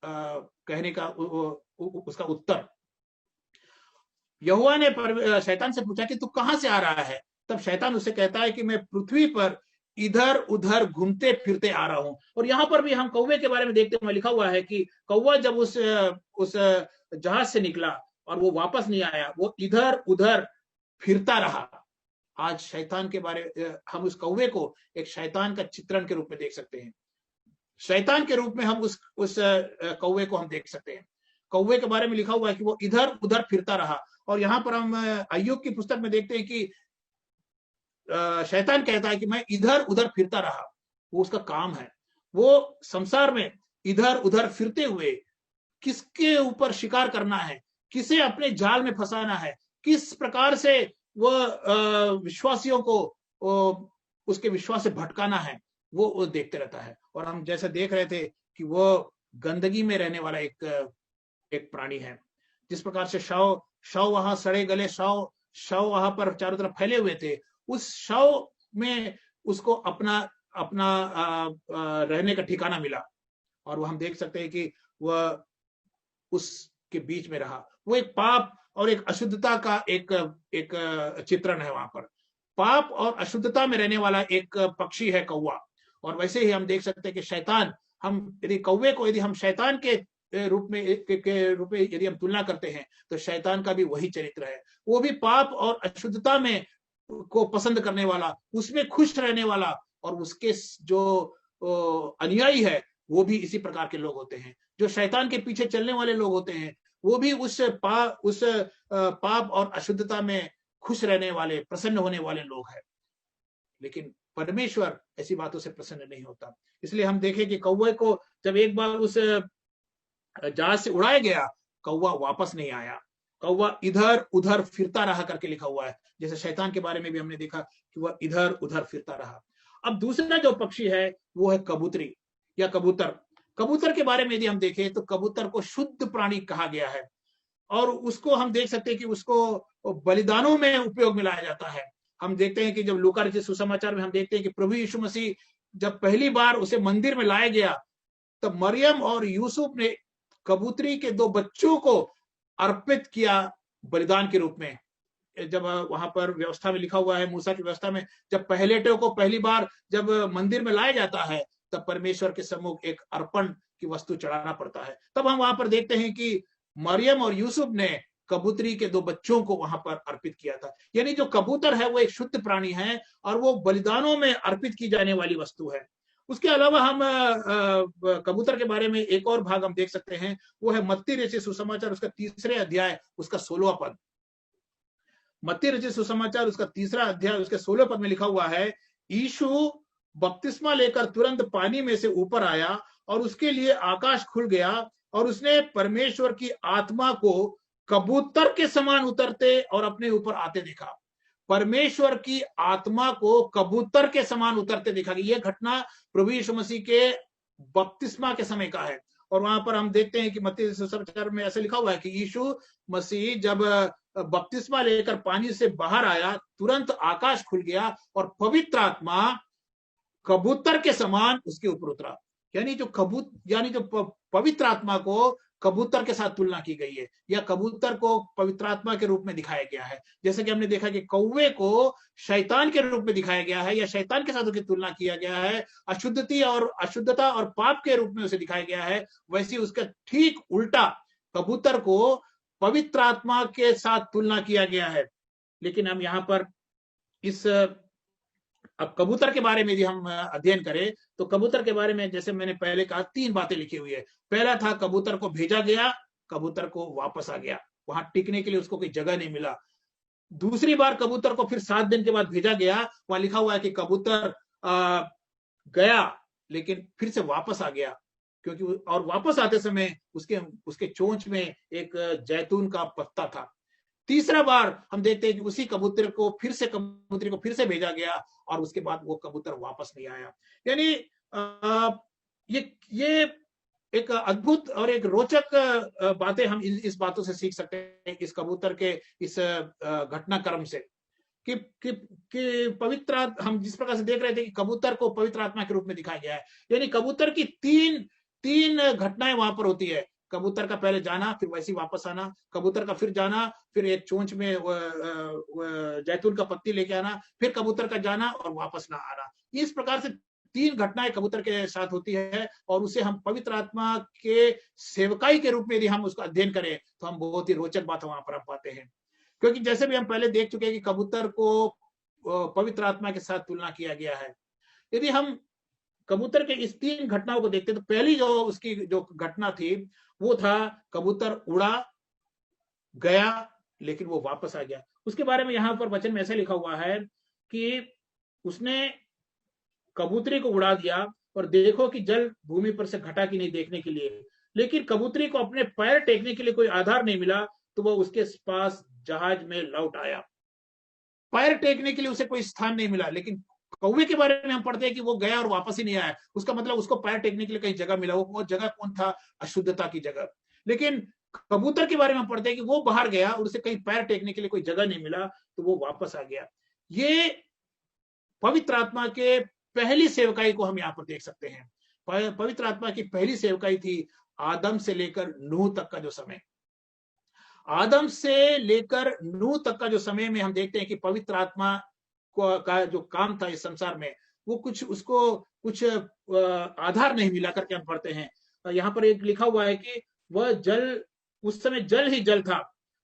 कहने का उसका उत्तर। यहोवा ने शैतान से पूछा कि तू कहां से आ रहा है? तब शैतान उससे कहता है कि मैं पृथ्वी पर इधर उधर घूमते फिरते आ रहा हूं। और यहां पर भी हम कौवे के बारे में देखते हैं, लिखा हुआ है कि कौवा जब उस जहाज से निकला और वो वापस नहीं आया, वो इधर उधर फिरता रहा। आज शैतान के बारे हम उस कौवे को एक शैतान का चित्रण के रूप में देख सकते हैं। शैतान के रूप में हम उस कौवे को हम देख सकते हैं। कौवे के बारे में लिखा हुआ है कि वो इधर उधर फिरता रहा। और यहाँ पर हम अय्यूब की पुस्तक में देखते हैं कि शैतान कहता है कि मैं इधर उधर फिरता रहा। वो उसका काम है, वो संसार में इधर उधर फिरते हुए किसके ऊपर शिकार करना है, किसे अपने जाल में फंसाना है, किस प्रकार से वह विश्वासियों को उसके विश्वास से भटकाना है, वो देखते रहता है। और हम जैसे देख रहे थे कि वो गंदगी में रहने वाला एक प्राणी है। जिस प्रकार से शव वहां सड़े गले शव वहां पर चारों तरफ फैले हुए थे, उस शव में उसको अपना रहने का ठिकाना मिला। और वो हम देख सकते हैं कि वह उसके बीच में रहा। वो एक पाप और एक अशुद्धता का एक चित्रण है। वहां पर पाप और अशुद्धता में रहने वाला एक पक्षी है कौवा। और वैसे ही हम देख सकते हैं कि शैतान, हम यदि कौवे को यदि हम शैतान के रूप में यदि हम तुलना करते हैं तो शैतान का भी वही चरित्र है। वो भी पाप और अशुद्धता में को पसंद करने वाला, उसमें खुश रहने वाला, और उसके जो अनुयायी है वो भी इसी प्रकार के लोग होते हैं। जो शैतान के पीछे चलने वाले लोग होते हैं वो भी उस पाप और अशुद्धता में खुश रहने वाले, प्रसन्न होने वाले लोग हैं। लेकिन परमेश्वर ऐसी बातों से प्रसन्न नहीं होता। इसलिए हम देखें कि कौवे को जब एक बार उस जहाज से उड़ाया गया, कौवा वापस नहीं आया, कौवा इधर उधर फिरता रहा करके लिखा हुआ है। जैसे शैतान के बारे में भी हमने देखा कि वह इधर उधर फिरता रहा। अब दूसरा जो पक्षी है वो है कबूतरी या कबूतर। कबूतर के बारे में यदि हम देखें तो कबूतर को शुद्ध प्राणी कहा गया है। और उसको हम देख सकते हैं कि उसको बलिदानों में उपयोग में लाया जाता है। हम देखते हैं कि जब लूका रचित सुसमाचार में हम देखते हैं कि प्रभु यीशु मसीह जब पहली बार उसे मंदिर में लाया गया, तब मरियम और यूसुफ ने कबूतरी के 2 बच्चों को अर्पित किया बलिदान के रूप में। जब वहां पर व्यवस्था में लिखा हुआ है, मूसा की व्यवस्था में, जब पहलेटों को पहली बार जब मंदिर में लाया जाता है तब परमेश्वर के सम्मुख एक अर्पण की वस्तु चढ़ाना पड़ता है। तब हम वहां पर देखते हैं कि मरियम और यूसुफ ने कबूतरी के 2 बच्चों को वहां पर अर्पित किया था। यानी जो कबूतर है वो एक शुद्ध प्राणी है और वो बलिदानों में अर्पित की जाने वाली वस्तु है। उसके अलावा हम कबूतर के बारे में एक और भाग हम देख सकते हैं, वो है मत्ती रचित सुसमाचार उसका 3रे अध्याय उसका 16वां पद। मत्ती रचित सुसमाचार उसका 3रा अध्याय उसके 16वें पद में लिखा हुआ है, यीशु बपतिस्मा लेकर तुरंत पानी में से ऊपर आया और उसके लिए आकाश खुल गया और उसने परमेश्वर की आत्मा को कबूतर के समान उतरते और अपने ऊपर आते देखा। परमेश्वर की आत्मा को कबूतर के समान उतरते देखा। यह घटना प्रभु यीशु मसीह के बपतिस्मा के समय का है। और वहां पर हम देखते हैं कि मत्ती सुसमाचार में ऐसे लिखा हुआ है कि यीशु मसीह जब बपतिस्मा लेकर पानी से बाहर आया, तुरंत आकाश खुल गया और पवित्र आत्मा कबूतर के समान उसके ऊपर उतरा। यानी जो पवित्र आत्मा को कबूतर के साथ तुलना की गई है, या कबूतर को पवित्र आत्मा के रूप में दिखाया गया है। जैसे कि हमने देखा कि कौवे को शैतान के रूप में दिखाया गया है या शैतान के साथ उसकी तुलना किया गया है, अशुद्धता और पाप के रूप में उसे दिखाया गया है, वैसे उसका ठीक उल्टा कबूतर को पवित्र आत्मा के साथ तुलना किया गया है। लेकिन हम यहाँ पर इस अब कबूतर के बारे में यदि हम अध्ययन करें तो कबूतर के बारे में जैसे मैंने पहले कहा 3 बातें लिखी हुई है। पहला था कबूतर को भेजा गया, कबूतर को वापस आ गया, वहां टिकने के लिए उसको कोई जगह नहीं मिला। दूसरी बार कबूतर को फिर 7 दिन के बाद भेजा गया, वहां लिखा हुआ है कि कबूतर गया लेकिन फिर से वापस आ गया, क्योंकि और वापस आते समय उसके उसके चोंच में एक जैतून का पत्ता था। तीसरा बार हम देखते हैं कि उसी कबूतरी को फिर से भेजा गया और उसके बाद वो कबूतर वापस नहीं आया। यानी ये एक अद्भुत और एक रोचक बातें हम इस बातों से सीख सकते हैं, इस कबूतर के इस घटनाक्रम से कि पवित्र, हम जिस प्रकार से देख रहे थे कि कबूतर को पवित्र आत्मा के रूप में दिखाया गया है, यानी कबूतर की तीन घटनाएं वहां पर होती है। कबूतर का पहले जाना, फिर वैसे ही वापस आना, कबूतर का फिर जाना, फिर एक चोंच में जैतून का पत्ती लेके आना, फिर कबूतर का जाना और वापस ना आना। इस प्रकार से 3 घटनाएं कबूतर के साथ होती है और उसे हम पवित्र आत्मा के सेवकाई के रूप में यदि हम उसका अध्ययन करें तो हम बहुत ही रोचक बात वहां पर हम पाते हैं। क्योंकि जैसे भी हम पहले देख चुके हैं कि कबूतर को पवित्र आत्मा के साथ तुलना किया गया है। यदि हम कबूतर के इस 3 घटनाओं को देखते तो पहली जो उसकी जो घटना थी वो था कबूतर उड़ा गया लेकिन वो वापस आ गया। उसके बारे में यहां पर वचन में ऐसे लिखा हुआ है कि उसने कबूतरी को उड़ा दिया और देखो कि जल भूमि पर से घटा कि नहीं देखने के लिए, लेकिन कबूतरी को अपने पैर टेकने के लिए कोई आधार नहीं मिला तो वह उसके पास जहाज में लौट आया। पैर टेकने के लिए उसे कोई स्थान नहीं मिला, लेकिन कौवे के बारे में हम पढ़ते हैं कि वो गया और वापस ही नहीं आया। उसका मतलब उसको पैर टेकने के लिए कहीं जगह मिला। वो जगह कौन था? अशुद्धता की जगह। लेकिन कबूतर के बारे में हम पढ़ते हैं कि वो बाहर गया और उसे कहीं पैर टेकने के लिए कोई जगह नहीं मिला तो वो वापस आ गया। ये पवित्र आत्मा के पहली सेवकाई को हम यहाँ पर देख सकते हैं। पवित्र आत्मा की पहली सेवकाई थी आदम से लेकर नूह तक का जो समय। आदम से लेकर नूह तक का जो समय में हम देखते हैं कि पवित्र आत्मा का जो काम था इस संसार में, वो उसको कुछ आधार नहीं मिला करके हम पढ़ते हैं। यहाँ पर एक लिखा हुआ है कि वह जल, उस समय जल ही जल था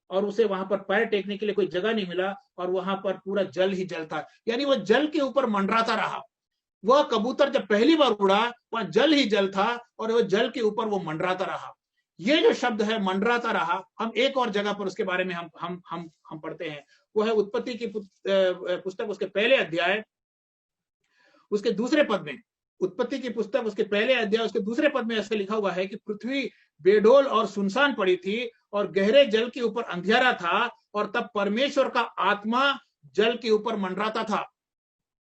और उसे वहां पर पैर टेकने के लिए कोई जगह नहीं मिला और वहां पर पूरा जल ही जल था। यानी वह जल के ऊपर मंडराता रहा। वह कबूतर जब पहली बार उड़ा वह जल ही जल था और वह जल के ऊपर वो मंडराता रहा। ये जो शब्द है मंडराता रहा, हम एक और जगह पर उसके बारे में हम पढ़ते हैं। वो है उत्पत्ति की पुस्तक उसके पहले अध्याय उसके दूसरे पद में। उत्पत्ति की पुस्तक उसके पहले अध्याय उसके दूसरे पद में ऐसे लिखा हुआ है कि पृथ्वी बेडोल और सुनसान पड़ी थी और गहरे जल के ऊपर अंधेरा था और तब परमेश्वर का आत्मा जल के ऊपर मंडराता था।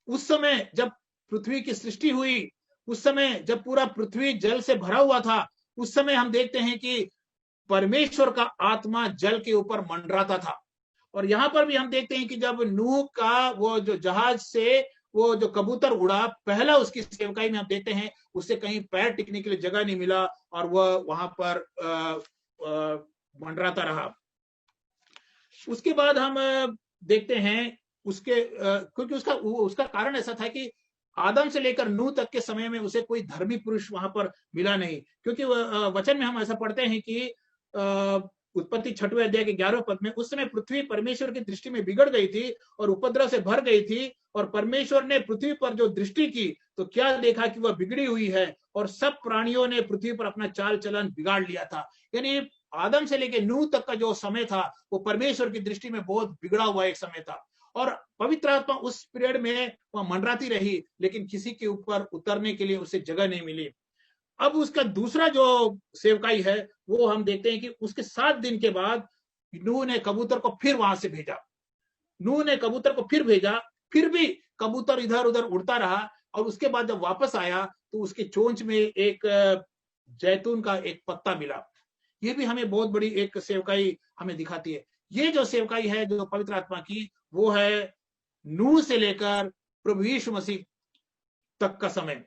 उस समय जब पृथ्वी की सृष्टि हुई, उस समय जब पूरा पृथ्वी जल से भरा हुआ था, उस समय हम देखते हैं कि परमेश्वर का आत्मा जल के ऊपर मंडराता था। और यहां पर भी हम देखते हैं कि जब नूह का वो जो जहाज से वो जो कबूतर उड़ा, पहला उसकी सेवकाई में हम देखते हैं उससे कहीं पैर टिकने के लिए जगह नहीं मिला और वह वहां पर मंडराता रहा। उसके बाद हम देखते हैं उसके क्योंकि उसका कारण ऐसा था कि आदम से लेकर नूह तक के समय में उसे कोई धर्मी पुरुष वहां पर मिला नहीं। क्योंकि वचन में हम ऐसा पढ़ते हैं कि उत्पत्ति 6वें अध्याय के 11वें पद में, उस समय पृथ्वी परमेश्वर की दृष्टि में बिगड़ गई थी और उपद्रव से भर गई थी और परमेश्वर ने पृथ्वी पर जो दृष्टि की तो क्या देखा कि वह बिगड़ी हुई है और सब प्राणियों ने पृथ्वी पर अपना चाल चलन बिगाड़ लिया था। यानी आदम से लेकर नूह तक का जो समय था वो परमेश्वर की दृष्टि में बहुत बिगड़ा हुआ एक समय था और पवित्र आत्मा उस पीरियड में वह मंडराती रही, लेकिन किसी के ऊपर उतरने के लिए उसे जगह नहीं मिली। अब उसका दूसरा जो सेवकाई है वो हम देखते हैं कि उसके 7 दिन के बाद नूह ने कबूतर को फिर वहां से भेजा। नूह ने कबूतर को फिर भेजा, फिर भी कबूतर इधर उधर उड़ता रहा और उसके बाद जब वापस आया तो उसके चोंच में एक जैतून का एक पत्ता मिला। ये भी हमें बहुत बड़ी एक सेवकाई हमें दिखाती है। ये जो सेवकाई है जो पवित्र आत्मा की, वो है नूह से लेकर प्रभु यीशु मसीह तक का समय।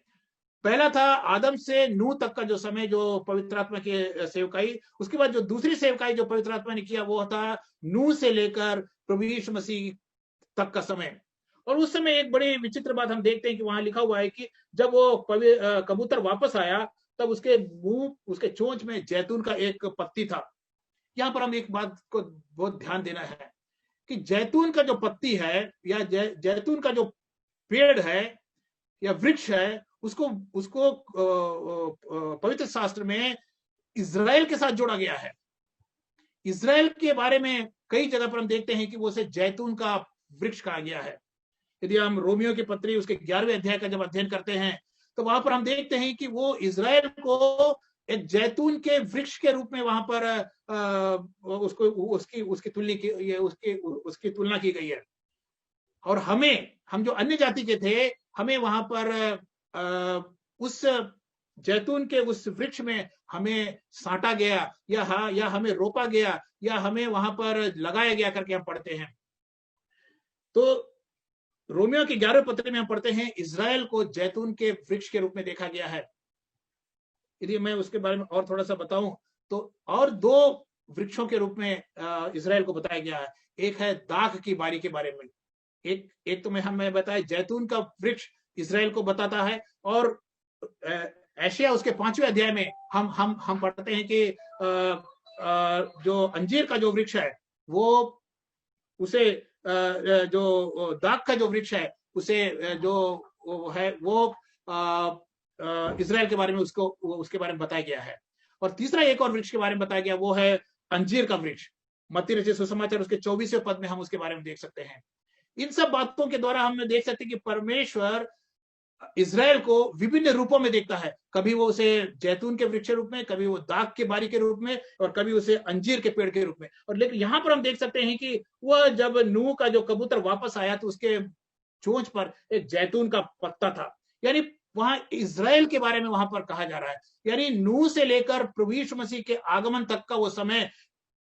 पहला था आदम से नूह तक का जो समय जो पवित्र आत्मा की सेवकाई। उसके बाद जो दूसरी सेवकाई जो पवित्र आत्मा ने किया वो था नूह से लेकर प्रभु यीशु मसीह तक का समय। और उस समय एक बड़ी विचित्र बात हम देखते हैं कि वहां लिखा हुआ है कि जब वो कबूतर वापस आया तब उसके मुंह, उसके चोंच में जैतून का एक पत्ती था। यहाँ पर हम एक बात को बहुत ध्यान देना है कि जैतून का जो पत्ती है या जैतून का जो पेड़ है या वृक्ष है, उसको उसको पवित्र शास्त्र में इज़राइल के साथ जोड़ा गया है। इज़राइल के बारे में कई जगह पर हम देखते हैं कि वो उसे जैतून का वृक्ष कहा गया है। यदि हम रोमियो की पत्री उसके 11वें अध्याय का जब अध्ययन करते हैं तो वहां पर हम देखते हैं कि वो इज़राइल को एक जैतून के वृक्ष के रूप में वहां पर उसको उसकी उसकी तुलना की गई है। और हम जो अन्य जाति के थे, हमें वहां पर उस जैतून के उस वृक्ष में हमें साटा गया या हमें रोपा गया या हमें वहां पर लगाया गया करके हम पढ़ते हैं। तो रोमियो की 11वें पत्र में हम पढ़ते हैं इज़राइल को जैतून के वृक्ष के रूप में देखा गया है। यदि मैं उसके बारे में और थोड़ा सा बताऊं तो और दो वृक्षों के रूप में इज़राइल को बताया गया है। एक है दाख की बारी के बारे में, एक तो मैं बताया जैतून का वृक्ष इज़राइल को बताता है। और एशिया उसके 5वें अध्याय में हम पढ़ते हैं कि जो अंजीर का जो वृक्ष है वो उसे जो दाख का जो वृक्ष है उसे जो है वो इज़राइल के बारे में उसके बारे में बताया गया है। और तीसरा एक और वृक्ष के बारे में बताया गया, वो है अंजीर का वृक्ष। मत्ती रचित सुसमाचार उसके 24वें पद में हम उसके बारे में देख सकते हैं। इन सब बातों के द्वारा हम देख सकते हैं कि परमेश्वर इज़राइल को विभिन्न रूपों में देखता है। कभी वो उसे जैतून के वृक्ष के रूप में, कभी वो दाख के बारी के रूप में, और कभी उसे अंजीर के पेड़ के रूप में। और लेकिन यहाँ पर हम देख सकते हैं कि वह जब नूह का जो कबूतर वापस आया तो उसके चोंच पर एक जैतून का पत्ता था। यानी वहां इज़राइल के बारे में वहां पर कहा जा रहा है। यानी नूह से लेकर प्रभु यीशु मसीह के आगमन तक का वो समय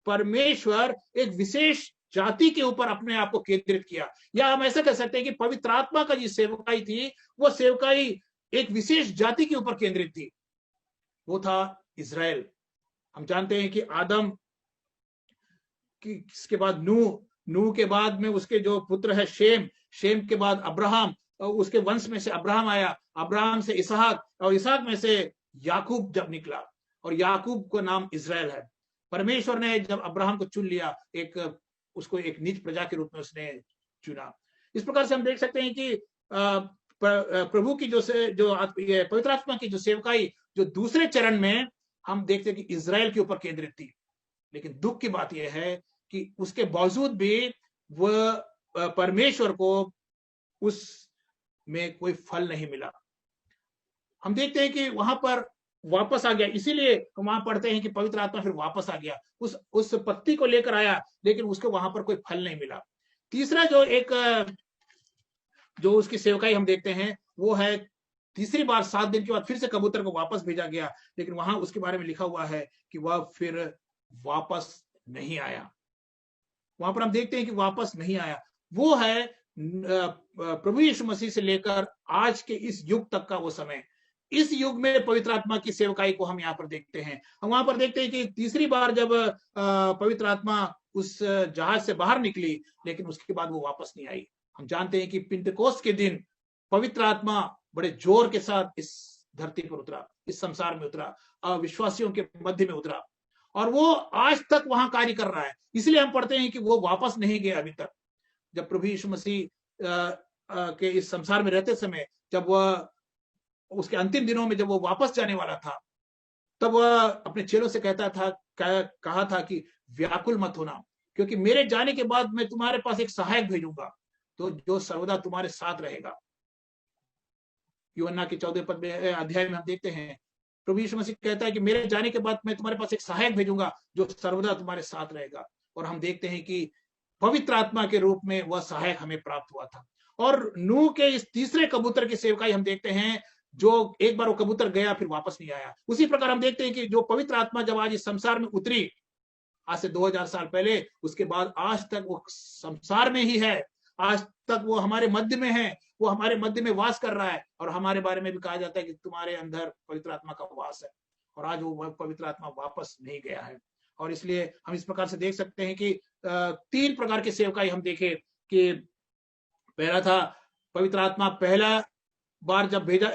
परमेश्वर एक विशेष जाति के ऊपर अपने आप को केंद्रित किया। या हम ऐसा कह सकते हैं कि पवित्र आत्मा का जो सेवकाई थी, वो सेवकाई एक विशेष जाति के ऊपर केंद्रित थी, वो था इज़राइल। हम जानते हैं कि आदम इसके बाद नूह के बाद में उसके जो पुत्र है शेम के बाद अब्राहम, उसके वंश में से अब्राहम आया, अब्राहम से इसहाक, और इसहाक में से याकूब जब निकला, और याकूब का नाम इज़राइल है। परमेश्वर ने जब अब्राहम को चुन लिया, उसको एक निज प्रजा के रूप में उसने चुना। इस प्रकार से हम देख सकते हैं कि प्रभु की जो पवित्र आत्मा की जो सेवकाई जो दूसरे चरण में हम देखते हैं कि इज़राइल के ऊपर केंद्रित थी। लेकिन दुख की बात यह है कि उसके बावजूद भी वह परमेश्वर को उस में कोई फल नहीं मिला। हम देखते हैं कि वहां पर वापस आ गया, इसीलिए वहां पढ़ते हैं कि पवित्र आत्मा फिर वापस आ गया, उस पत्ती को लेकर आया, लेकिन उसको वहां पर कोई फल नहीं मिला। तीसरा जो उसकी सेवकाई हम देखते हैं वो है तीसरी बार 7 दिन के बाद फिर से कबूतर को वापस भेजा गया, लेकिन वहां उसके बारे में लिखा हुआ है कि वह फिर वापस नहीं आया। वहां पर हम देखते हैं कि वापस नहीं आया। वो है प्रभु यीशु मसीह से लेकर आज के इस युग तक का वो समय। इस युग में पवित्र आत्मा की सेवकाई को हम यहाँ पर देखते हैं। हम वहां पर देखते हैं कि तीसरी बार जब पवित्र आत्मा उस जहाज से बाहर निकली, लेकिन उसके बाद वो वापस नहीं आई। हम जानते हैं कि पिंतकोस्त के दिन पवित्र आत्मा बड़े जोर के साथ इस धरती पर उतरा, इस संसार में उतरा, अविश्वासियों के मध्य में उतरा, और वो आज तक वहां कार्य कर रहा है। इसलिए हम पढ़ते हैं कि वो वापस नहीं गया अभी तक। जब प्रभु यीशु मसीह के इस संसार में रहते समय, जब वह उसके अंतिम दिनों में जब वो वापस जाने वाला था, तब वह अपने चेलों से कहा था कि व्याकुल मत होना, क्योंकि मेरे जाने के बाद मैं तुम्हारे पास एक सहायक भेजूंगा, तो जो सर्वदा तुम्हारे साथ रहेगा। यूहन्ना के 14वें अध्याय में हम देखते हैं प्रभु यीशु मसीह कहता है कि मेरे जाने के बाद मैं तुम्हारे पास एक सहायक भेजूंगा जो सर्वदा तुम्हारे साथ रहेगा। और हम देखते हैं कि पवित्र आत्मा के रूप में वह सहायक हमें प्राप्त हुआ था। और नूह के इस तीसरे कबूतर की सेवकाई हम देखते हैं, जो एक बार वो कबूतर गया फिर वापस नहीं आया। उसी प्रकार हम देखते हैं कि जो पवित्र आत्मा जब आज इस संसार में उतरी, आज से 2000 साल पहले, उसके बाद आज तक वो संसार में ही है, आज तक वो हमारे मध्य में है, वो हमारे मध्य में वास कर रहा है। और हमारे बारे में भी कहा जाता है कि तुम्हारे अंदर पवित्र आत्मा का वास है। और आज वो पवित्र आत्मा वापस नहीं गया है। और इसलिए हम इस प्रकार से देख सकते हैं कि 3 प्रकार की सेवकाई हम देखें कि पहला था पवित्र आत्मा पहला बार जब भेजा,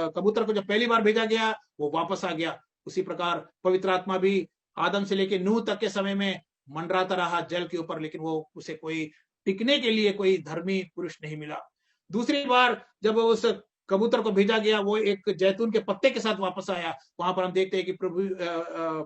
कबूतर को जब पहली बार भेजा गया वो वापस आ गया। उसी प्रकार पवित्र आत्मा भी आदम से लेकर नूह तक के समय में मंडराता रहा जल के ऊपर, लेकिन वो उसे कोई टिकने के लिए कोई धर्मी पुरुष नहीं मिला। दूसरी बार जब उस कबूतर को भेजा गया, वो एक जैतून के पत्ते के साथ वापस आया। वहां पर हम देखते हैं कि प्रभु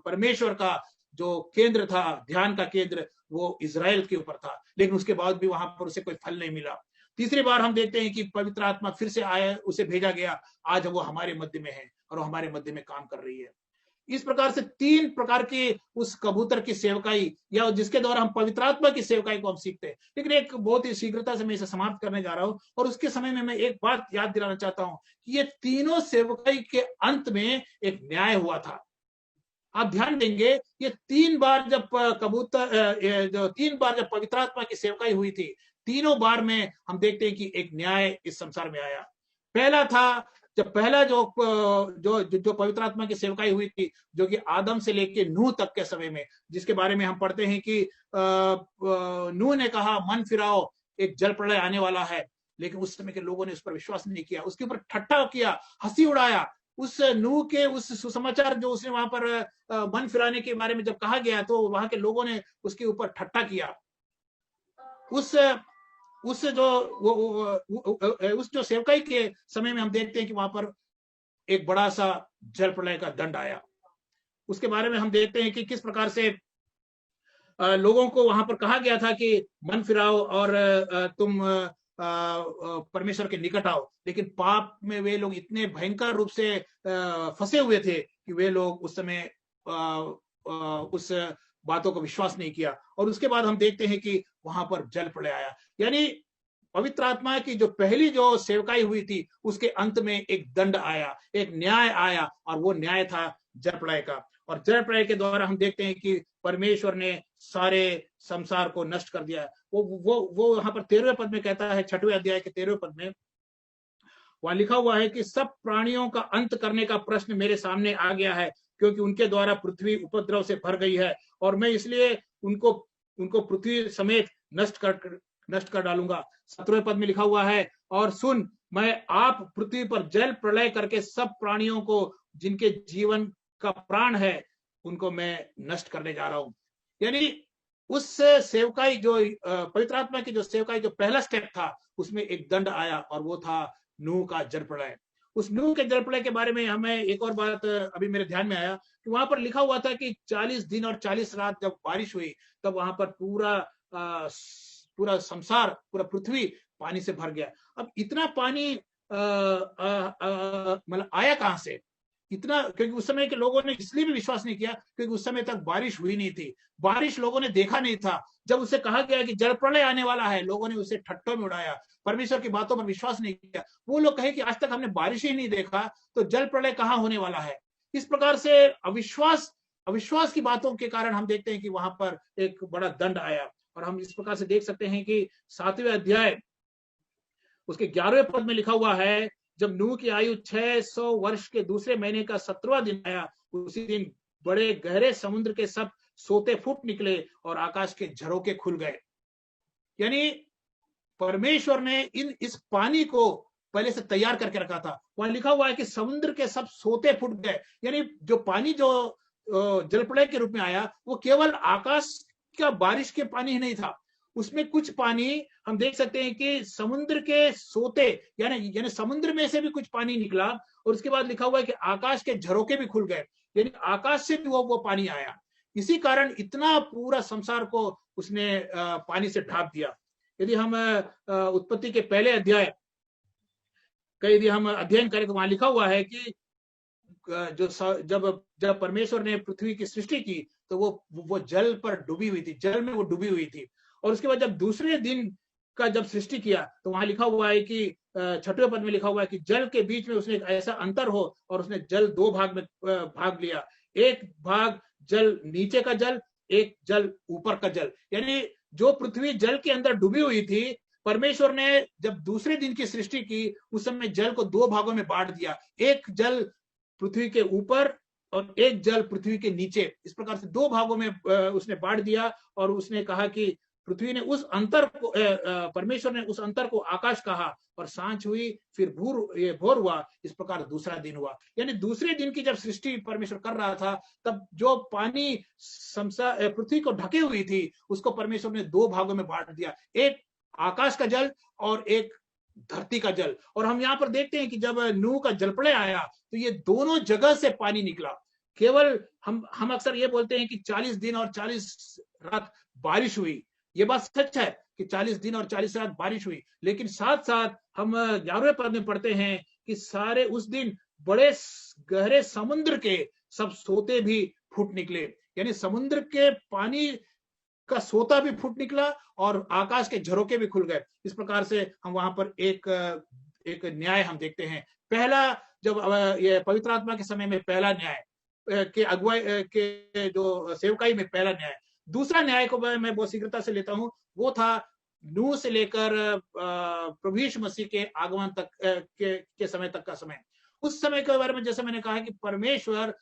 परमेश्वर का जो केंद्र था, ध्यान का केंद्र, वो इज़राइल के ऊपर था, लेकिन उसके बाद भी वहां पर उसे कोई फल नहीं मिला। तीसरी बार हम देखते हैं कि पवित्र आत्मा फिर से आया, उसे भेजा गया। आज वो हमारे मध्य में है और वो हमारे मध्य में काम कर रही है। इस प्रकार से 3 प्रकार की उस कबूतर की सेवकाई, या जिसके द्वारा हम पवित्र आत्मा की सेवकाई को हम सीखते हैं। लेकिन एक बहुत ही शीघ्रता से मैं इसे समाप्त करने जा रहा हूं, और उसके समय में मैं एक बात याद दिलाना चाहता हूं कि ये तीनों सेवकाई के अंत में एक न्याय हुआ था। आप ध्यान देंगे, ये 3 बार जब जो 3 बार जब पवित्र आत्मा की सेवकाई हुई थी, तीनों बार में हम देखते हैं कि एक न्याय इस संसार में आया। पहला था जब पहला जो पवित्र आत्मा की सेवकाई हुई थी, जो कि आदम से लेकर नूह तक के समय में, जिसके बारे में हम पढ़ते हैं कि नूह ने कहा मन फिराओ, एक जल प्रलय आने वाला है। लेकिन उस समय के लोगों ने उस पर विश्वास नहीं किया, उसके ऊपर ठट्ठा किया, हंसी उड़ाया। उस नूह के उस सुसमाचार जो उसने वहां पर मन फिराने के बारे में जब कहा गया, तो वहां के लोगों ने उसके ऊपर ठट्ठा किया। उस उस जो उस जो सेवकाई के समय में हम देखते हैं कि वहां पर एक बड़ा सा जल प्रलय का दंड आया। उसके बारे में हम देखते हैं कि किस प्रकार से लोगों को वहां पर कहा गया था कि मन फिराओ और तुम परमेश्वर के निकट आओ। लेकिन पाप में वे लोग इतने भयंकर रूप से फंसे हुए थे कि वे लोग उस समय उस बातों को विश्वास नहीं किया, और उसके बाद हम देखते हैं कि वहां पर जल प्रलय आया। यानी पवित्र आत्मा की जो पहली जो सेवकाई हुई थी, उसके अंत में एक दंड आया, एक न्याय आया, और वो न्याय था जल प्रलय का। और जल प्रलय के द्वारा हम देखते हैं कि परमेश्वर ने सारे संसार को नष्ट कर दिया। वो वहां पर 13वें पद में कहता है, 6वें अध्याय के 13वें पद में वहां लिखा हुआ है कि सब प्राणियों का अंत करने का प्रश्न मेरे सामने आ गया है, क्योंकि उनके द्वारा पृथ्वी उपद्रव से भर गई है, और मैं इसलिए उनको उनको पृथ्वी समेत नष्ट कर डालूंगा। 17वें पद में लिखा हुआ है, और सुन, मैं आप पृथ्वी पर जल प्रलय करके सब प्राणियों को जिनके जीवन का प्राण है, उनको मैं नष्ट करने जा रहा हूं। यानी उस सेवकाई जो पवित्र आत्मा की जो सेवकाई जो पहला स्टेप था, उसमें एक दंड आया, और वो था नूह का जल प्रलय। उस नूह के जल प्रलय के बारे में हमें एक और बात अभी मेरे ध्यान में आया कि वहां पर लिखा हुआ था कि 40 दिन और 40 रात जब बारिश हुई, तब वहां पर पूरा संसार, पूरा पृथ्वी पानी से भर गया। अब इतना पानी मतलब आया कहां से इतना? क्योंकि उस समय के लोगों ने इसलिए भी विश्वास नहीं किया क्योंकि उस समय तक बारिश हुई नहीं थी, बारिश लोगों ने देखा नहीं था। जब उसे कहा गया कि जल प्रलय आने वाला है, लोगों ने उसे ठट्ठों में उड़ाया, परमेश्वर की बातों पर विश्वास नहीं किया। वो लोग कहे कि आज तक हमने बारिश ही नहीं देखा, तो जल प्रलय कहां होने वाला है? इस प्रकार से अविश्वास की बातों के कारण हम देखते हैं कि वहां पर एक बड़ा दंड आया। और हम इस प्रकार से देख सकते हैं कि 7वें अध्याय उसके 11वें पद में लिखा हुआ है, जब नूह की आयु 600 वर्ष के दूसरे महीने का 17वां दिन आया, उसी दिन बड़े गहरे समुद्र के सब सोते फूट निकले और आकाश के झरोके खुल गए। यानी परमेश्वर ने इस पानी को पहले से तैयार करके रखा था। वहां लिखा हुआ है कि समुद्र के सब सोते फूट गए। यानी जो पानी जो जल प्रलय के रूप में आया, वो केवल आकाश का बारिश के पानी ही नहीं था, उसमें कुछ पानी हम देख सकते हैं कि समुद्र के सोते, यानी समुद्र में से भी कुछ पानी निकला, और उसके बाद लिखा हुआ है कि आकाश के झरोके भी खुल गए, यानी आकाश से भी वो पानी आया। इसी कारण इतना पूरा संसार को उसने पानी से ढांप दिया। यदि हम उत्पत्ति के पहले अध्याय का यदि हम अध्ययन करें, तो वहां लिखा हुआ है कि जब परमेश्वर ने पृथ्वी की सृष्टि की, तो वो जल पर डूबी हुई थी, जल में वो डूबी हुई थी। और उसके बाद जब दूसरे दिन का जब सृष्टि किया, तो वहां लिखा हुआ है कि 6वें पद में लिखा हुआ है कि जल के बीच में उसने एक ऐसा अंतर हो, और उसने जल 2 भाग में भाग लिया, एक भाग जल नीचे का जल, एक जल ऊपर का जल। यानी जो पृथ्वी जल के अंदर डूबी हुई थी, परमेश्वर ने जब दूसरे दिन की सृष्टि की, उस समय जल को 2 भागों में बांट दिया, एक जल पृथ्वी के ऊपर और एक जल पृथ्वी के नीचे। इस प्रकार से 2 भागों में उसने बांट दिया, और उसने कहा कि पृथ्वी ने उस अंतर को परमेश्वर ने उस अंतर को आकाश कहा, और सांझ हुई, फिर भोर हुआ। इस प्रकार दूसरा दिन हुआ। यानी दूसरे दिन की जब सृष्टि परमेश्वर कर रहा था, तब जो पानी पृथ्वी को ढके हुई थी, उसको परमेश्वर ने 2 भागों में बांट दिया, एक आकाश का जल और एक धरती का जल। और हम यहाँ पर देखते हैं कि जब नूह का जलप्रलय आया तो ये दोनों जगह से पानी निकला। केवल हम अक्सर ये बोलते हैं कि 40 दिन और 40 रात बारिश हुई, ये बात सच है कि 40 दिन और 40 रात बारिश हुई, लेकिन साथ साथ हम 11वें पद में पढ़ते हैं कि सारे उस दिन बड़े गहरे समुद्र के सब सोते भी फूट निकले, यानी समुद्र के पानी का सोता भी फूट निकला और आकाश के झरोके भी खुल गए। इस प्रकार से हम वहां पर एक न्याय हम देखते हैं। पहला, जब ये पवित्र आत्मा के समय में पहला न्याय के अगुवाई के जो सेवकाई में पहला न्याय। दूसरा न्याय को मैं बहुत शीघ्रता से लेता हूं, वो था नूह से लेकर प्रभु यीशु मसीह के आगमन तक के समय तक का समय। उस समय के बारे में जैसे मैंने कहा कि परमेश्वर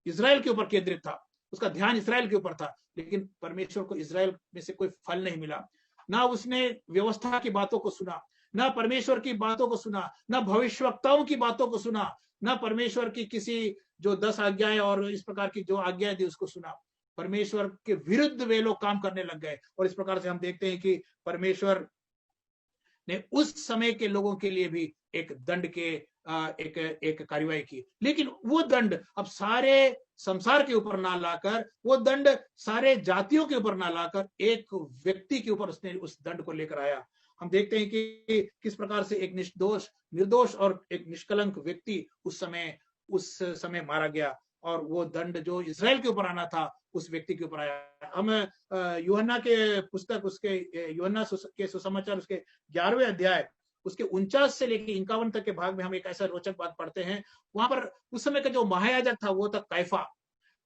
इजराइल के ऊपर केंद्रित था, उसका ध्यान इजराइल के ऊपर था, लेकिन परमेश्वर को इजराइल में से कोई फल नहीं मिला। ना उसने व्यवस्था की बातों को सुना, ना परमेश्वर की बातों को सुना, ना भविष्यवक्ताओं की बातों को सुना, ना परमेश्वर की किसी जो 10 आज्ञाएं और इस प्रकार की जो आज्ञाएं थी उसको सुना। परमेश्वर के विरुद्ध वे लोग काम करने लग गए और इस प्रकार से हम देखते हैं कि परमेश्वर ने उस समय के लोगों के लिए भी एक दंड के एक कार्यवाही की। लेकिन वो दंड अब सारे संसार के ऊपर ना लाकर, वो दंड सारे जातियों के ऊपर ना लाकर एक व्यक्ति के ऊपर उसने उस दंड को लेकर आया। हम देखते हैं कि किस प्रकार से एक निर्दोष और एक निष्कलंक व्यक्ति उस समय मारा गया और वो दंड जो इजराइल के ऊपर आना था उस व्यक्ति के ऊपर आया। हम यूहन्ना के पुस्तक, उसके यूहन्ना के सुसमाचार उसके 11वें अध्याय उसके 49 से लेकर 51 तक के भाग में हम एक ऐसा रोचक बात पढ़ते हैं। वहां पर उस समय का जो महायाजक था वो था कैफा।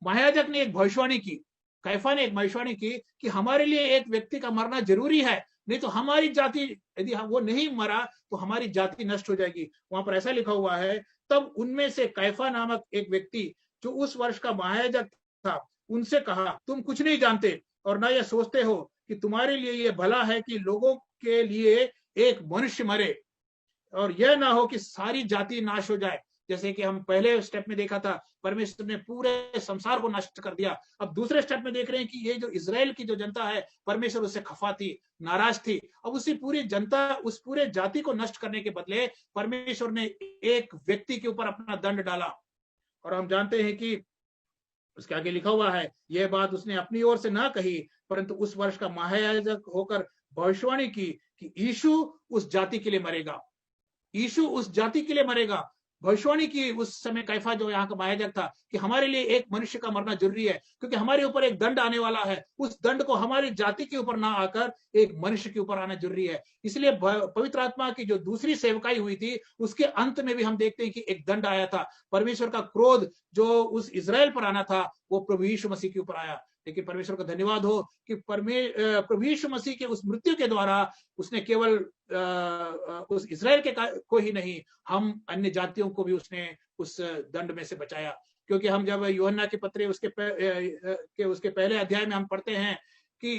महायाजक ने एक भविष्यवाणी की, कैफा ने एक भविष्यवाणी की कि हमारे लिए एक व्यक्ति का मरना जरूरी है, नहीं तो हमारी जाति, यदि वो नहीं मरा तो हमारी जाति नष्ट हो जाएगी। वहां पर ऐसा लिखा हुआ है, तब उनमें से कैफा नामक एक व्यक्ति जो उस वर्ष का महायाजक था उनसे कहा, तुम कुछ नहीं जानते और ना यह सोचते हो कि तुम्हारे लिए यह भला है कि लोगों के लिए एक मनुष्य मरे और यह ना हो कि सारी जाति नाश हो जाए। जैसे कि हम पहले स्टेप में देखा था, परमेश्वर ने पूरे संसार को नष्ट कर दिया। अब दूसरे स्टेप में देख रहे हैं कि ये जो इजराइल की जो जनता है, परमेश्वर उससे खफा थी, नाराज थी। अब उसी पूरी जनता, उस पूरे जाति को नष्ट करने के बदले परमेश्वर ने एक व्यक्ति के ऊपर अपना दंड डाला। और हम जानते हैं कि उसके आगे लिखा हुआ है, यह बात उसने अपनी ओर से ना कही, परंतु उस वर्ष का महायाजक होकर भविष्यवाणी की कि यीशु उस जाति के लिए मरेगा, यीशु उस जाति के लिए मरेगा। भविष्यवाणी की उस समय कैफा जो यहाँ का महायाजक था कि हमारे लिए एक मनुष्य का मरना जरूरी है, क्योंकि हमारे ऊपर एक दंड आने वाला है। उस दंड को हमारी जाति के ऊपर ना आकर एक मनुष्य के ऊपर आना जरूरी है। इसलिए पवित्र आत्मा की जो दूसरी सेवकाई हुई थी उसके अंत में भी हम देखते हैं कि एक दंड आया था। परमेश्वर का क्रोध जो उस इजराइल पर आना था वो प्रभु यीशु मसीह के ऊपर आया। लेकिन परमेश्वर का धन्यवाद हो कि प्रभु यीशु मसीह के उस मृत्यु के द्वारा उसने केवल उस इजराइल के को ही नहीं, हम अन्य जातियों को भी उसने उस दंड में से बचाया। क्योंकि हम जब यूहन्ना के पत्र उसके पहले अध्याय में हम पढ़ते हैं कि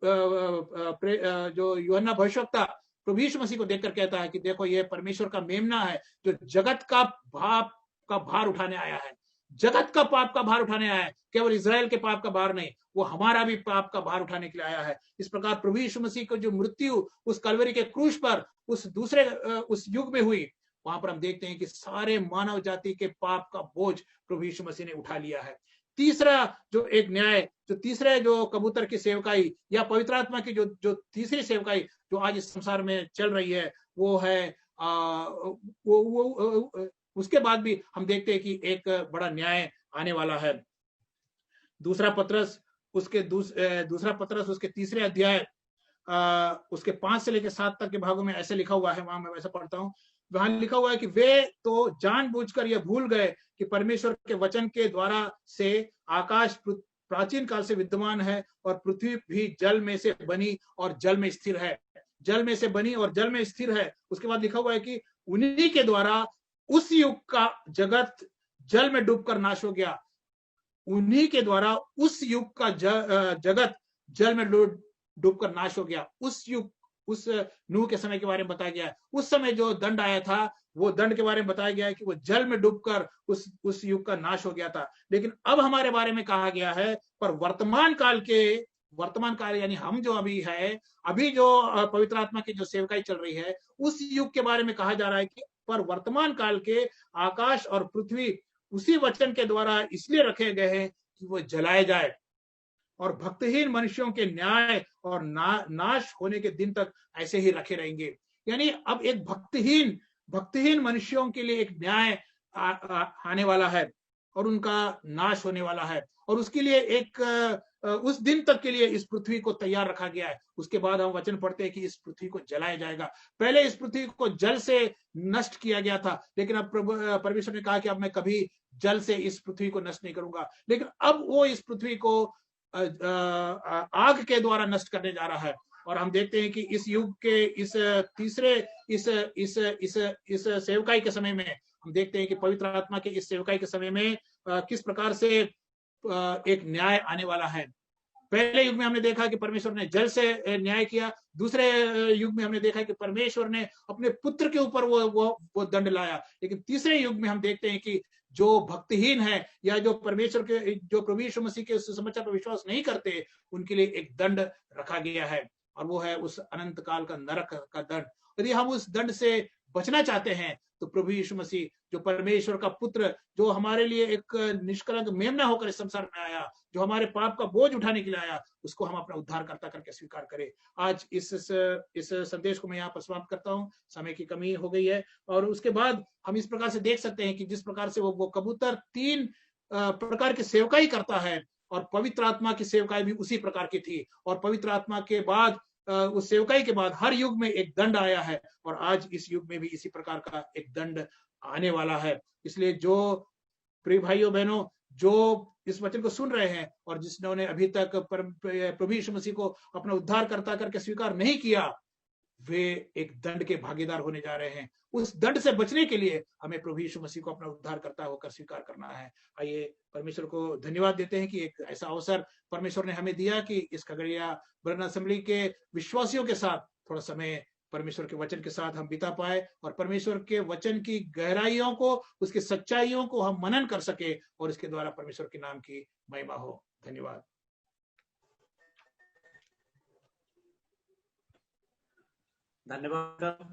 जो यूहन्ना भविष्यवक्ता प्रभु यीशु मसीह को देखकर कहता है कि देखो ये परमेश्वर का मेमना है जो जगत का पाप का भार उठाने आया है, जगत का पाप का भार उठाने आया है, केवल इजराइल के पाप का भार नहीं, वो हमारा भी पाप का भार उठाने के लिए आया है। इस प्रकार प्रभु यीशु मसीह को जो मृत्यु उस कलवरी के क्रूस पर उस युग में हुई, वहां पर हम देखते हैं कि सारे मानव जाति के पाप का बोझ प्रभु यीशु मसीह ने उठा लिया है। तीसरा जो एक न्याय, जो तीसरे जो कबूतर की सेवकाई या पवित्र आत्मा की जो तीसरी सेवकाई जो आज इस संसार में चल रही है, वो है उसके बाद भी हम देखते हैं कि एक बड़ा न्याय आने वाला है। दूसरा पत्रस उसके तीसरे अध्याय उसके 5 से लेकर 7 तक के भागों में ऐसे लिखा हुआ है, वहां मैं वैसा पढ़ता हूँ। वहां लिखा हुआ है कि वे तो जानबूझकर यह भूल गए कि परमेश्वर के वचन के द्वारा से आकाश प्राचीन काल से विद्यमान है और पृथ्वी भी जल में से बनी और जल में स्थिर है, जल में से बनी और जल में स्थिर है। उसके बाद लिखा हुआ है कि उन्हीं के द्वारा उस युग का जगत जल में डूबकर नाश हो गया, उन्हीं के द्वारा उस युग का जगत जल में डूबकर नाश हो गया। उस युग, उस नूह के समय के बारे में बताया गया है। उस समय जो दंड आया था वो दंड के बारे में बताया गया है कि वो जल में डूबकर उस युग का नाश हो गया था। लेकिन अब हमारे बारे में कहा गया है, पर वर्तमान काल के वर्तमान काल यानी हम जो अभी है, अभी जो पवित्र आत्मा की जो सेवकाई चल रही है, उस युग के बारे में कहा जा रहा है कि पर वर्तमान काल के आकाश और पृथ्वी उसी वचन के द्वारा इसलिए रखे गए हैं कि वो जलाए जाए, और भक्तिहीन मनुष्यों के न्याय और नाश होने के दिन तक ऐसे ही रखे रहेंगे। यानी अब एक भक्तिहीन मनुष्यों के लिए एक न्याय आने वाला है और उनका नाश होने वाला है, और उसके लिए एक उस दिन तक के लिए इस पृथ्वी को तैयार रखा गया है। उसके बाद हम वचन पढ़ते हैं कि इस पृथ्वी को जलाया जाएगा। पहले इस पृथ्वी को जल से नष्ट किया गया था, लेकिन अब परमेश्वर ने कहा कि अब मैं कभी जल से इस पृथ्वी को नष्ट नहीं करूंगा, लेकिन अब वो इस पृथ्वी को आग के द्वारा नष्ट करने जा रहा है। और हम देखते हैं कि इस युग के इस तीसरे इस सेवकाई के समय में हम देखते हैं कि पवित्र आत्मा के इस सेवकाई के समय में किस प्रकार से एक न्याय आने वाला है। पहले युग में हमने देखा कि परमेश्वर ने जल से न्याय किया, दूसरे युग में हमने देखा कि परमेश्वर ने अपने पुत्र के ऊपर वो दंड लाया, लेकिन तीसरे युग में हम देखते हैं कि जो भक्तिहीन है या जो परमेश्वर के जो प्रभु यीशु मसीह के समाचार पर विश्वास नहीं करते, उनके लिए एक दंड रखा गया है, और वो है उस अनंत काल का नरक का दंड। यदि हम उस दंड से बचना चाहते हैं तो प्रभु यीशु मसीह जो परमेश्वर का पुत्र, जो हमारे लिए एक निष्कलंक मेमना होकर इस संसार में आया, जो हमारे पाप का बोझ उठाने के लिए आया, उसको हम अपना उद्धारकर्ता करके स्वीकार करें। आज इस संदेश को मैं यहाँ पर समाप्त करता हूँ, समय की कमी हो गई है। और उसके बाद हम इस प्रकार से देख सकते हैं कि जिस प्रकार से वो कबूतर 3 प्रकार की सेवकाई करता है, और पवित्र आत्मा की सेवकाई भी उसी प्रकार की थी। और पवित्र आत्मा के बाद उस सेवकाई के बाद हर युग में एक दंड आया है, और आज इस युग में भी इसी प्रकार का एक दंड आने वाला है। इसलिए जो प्रिय भाइयों बहनों, जो इस वचन को सुन रहे हैं और जिन्होंने अभी तक प्रभु यीशु मसीह को अपना उद्धारकर्ता करके स्वीकार नहीं किया, वे एक दंड के भागीदार होने जा रहे हैं। उस दंड से बचने के लिए हमें प्रभु यीशु मसीह को अपना उद्धारकर्ता होकर स्वीकार करना है। आइए परमेश्वर को धन्यवाद देते हैं कि एक ऐसा अवसर परमेश्वर ने हमें दिया कि इस खगड़िया बरन असेंबली के विश्वासियों के साथ थोड़ा समय परमेश्वर के वचन के साथ हम बिता पाए, और परमेश्वर के वचन की गहराइयों को, उसकी सच्चाइयों को हम मनन कर सके, और इसके द्वारा परमेश्वर के नाम की महिमा हो। धन्यवाद। धन्यवाद।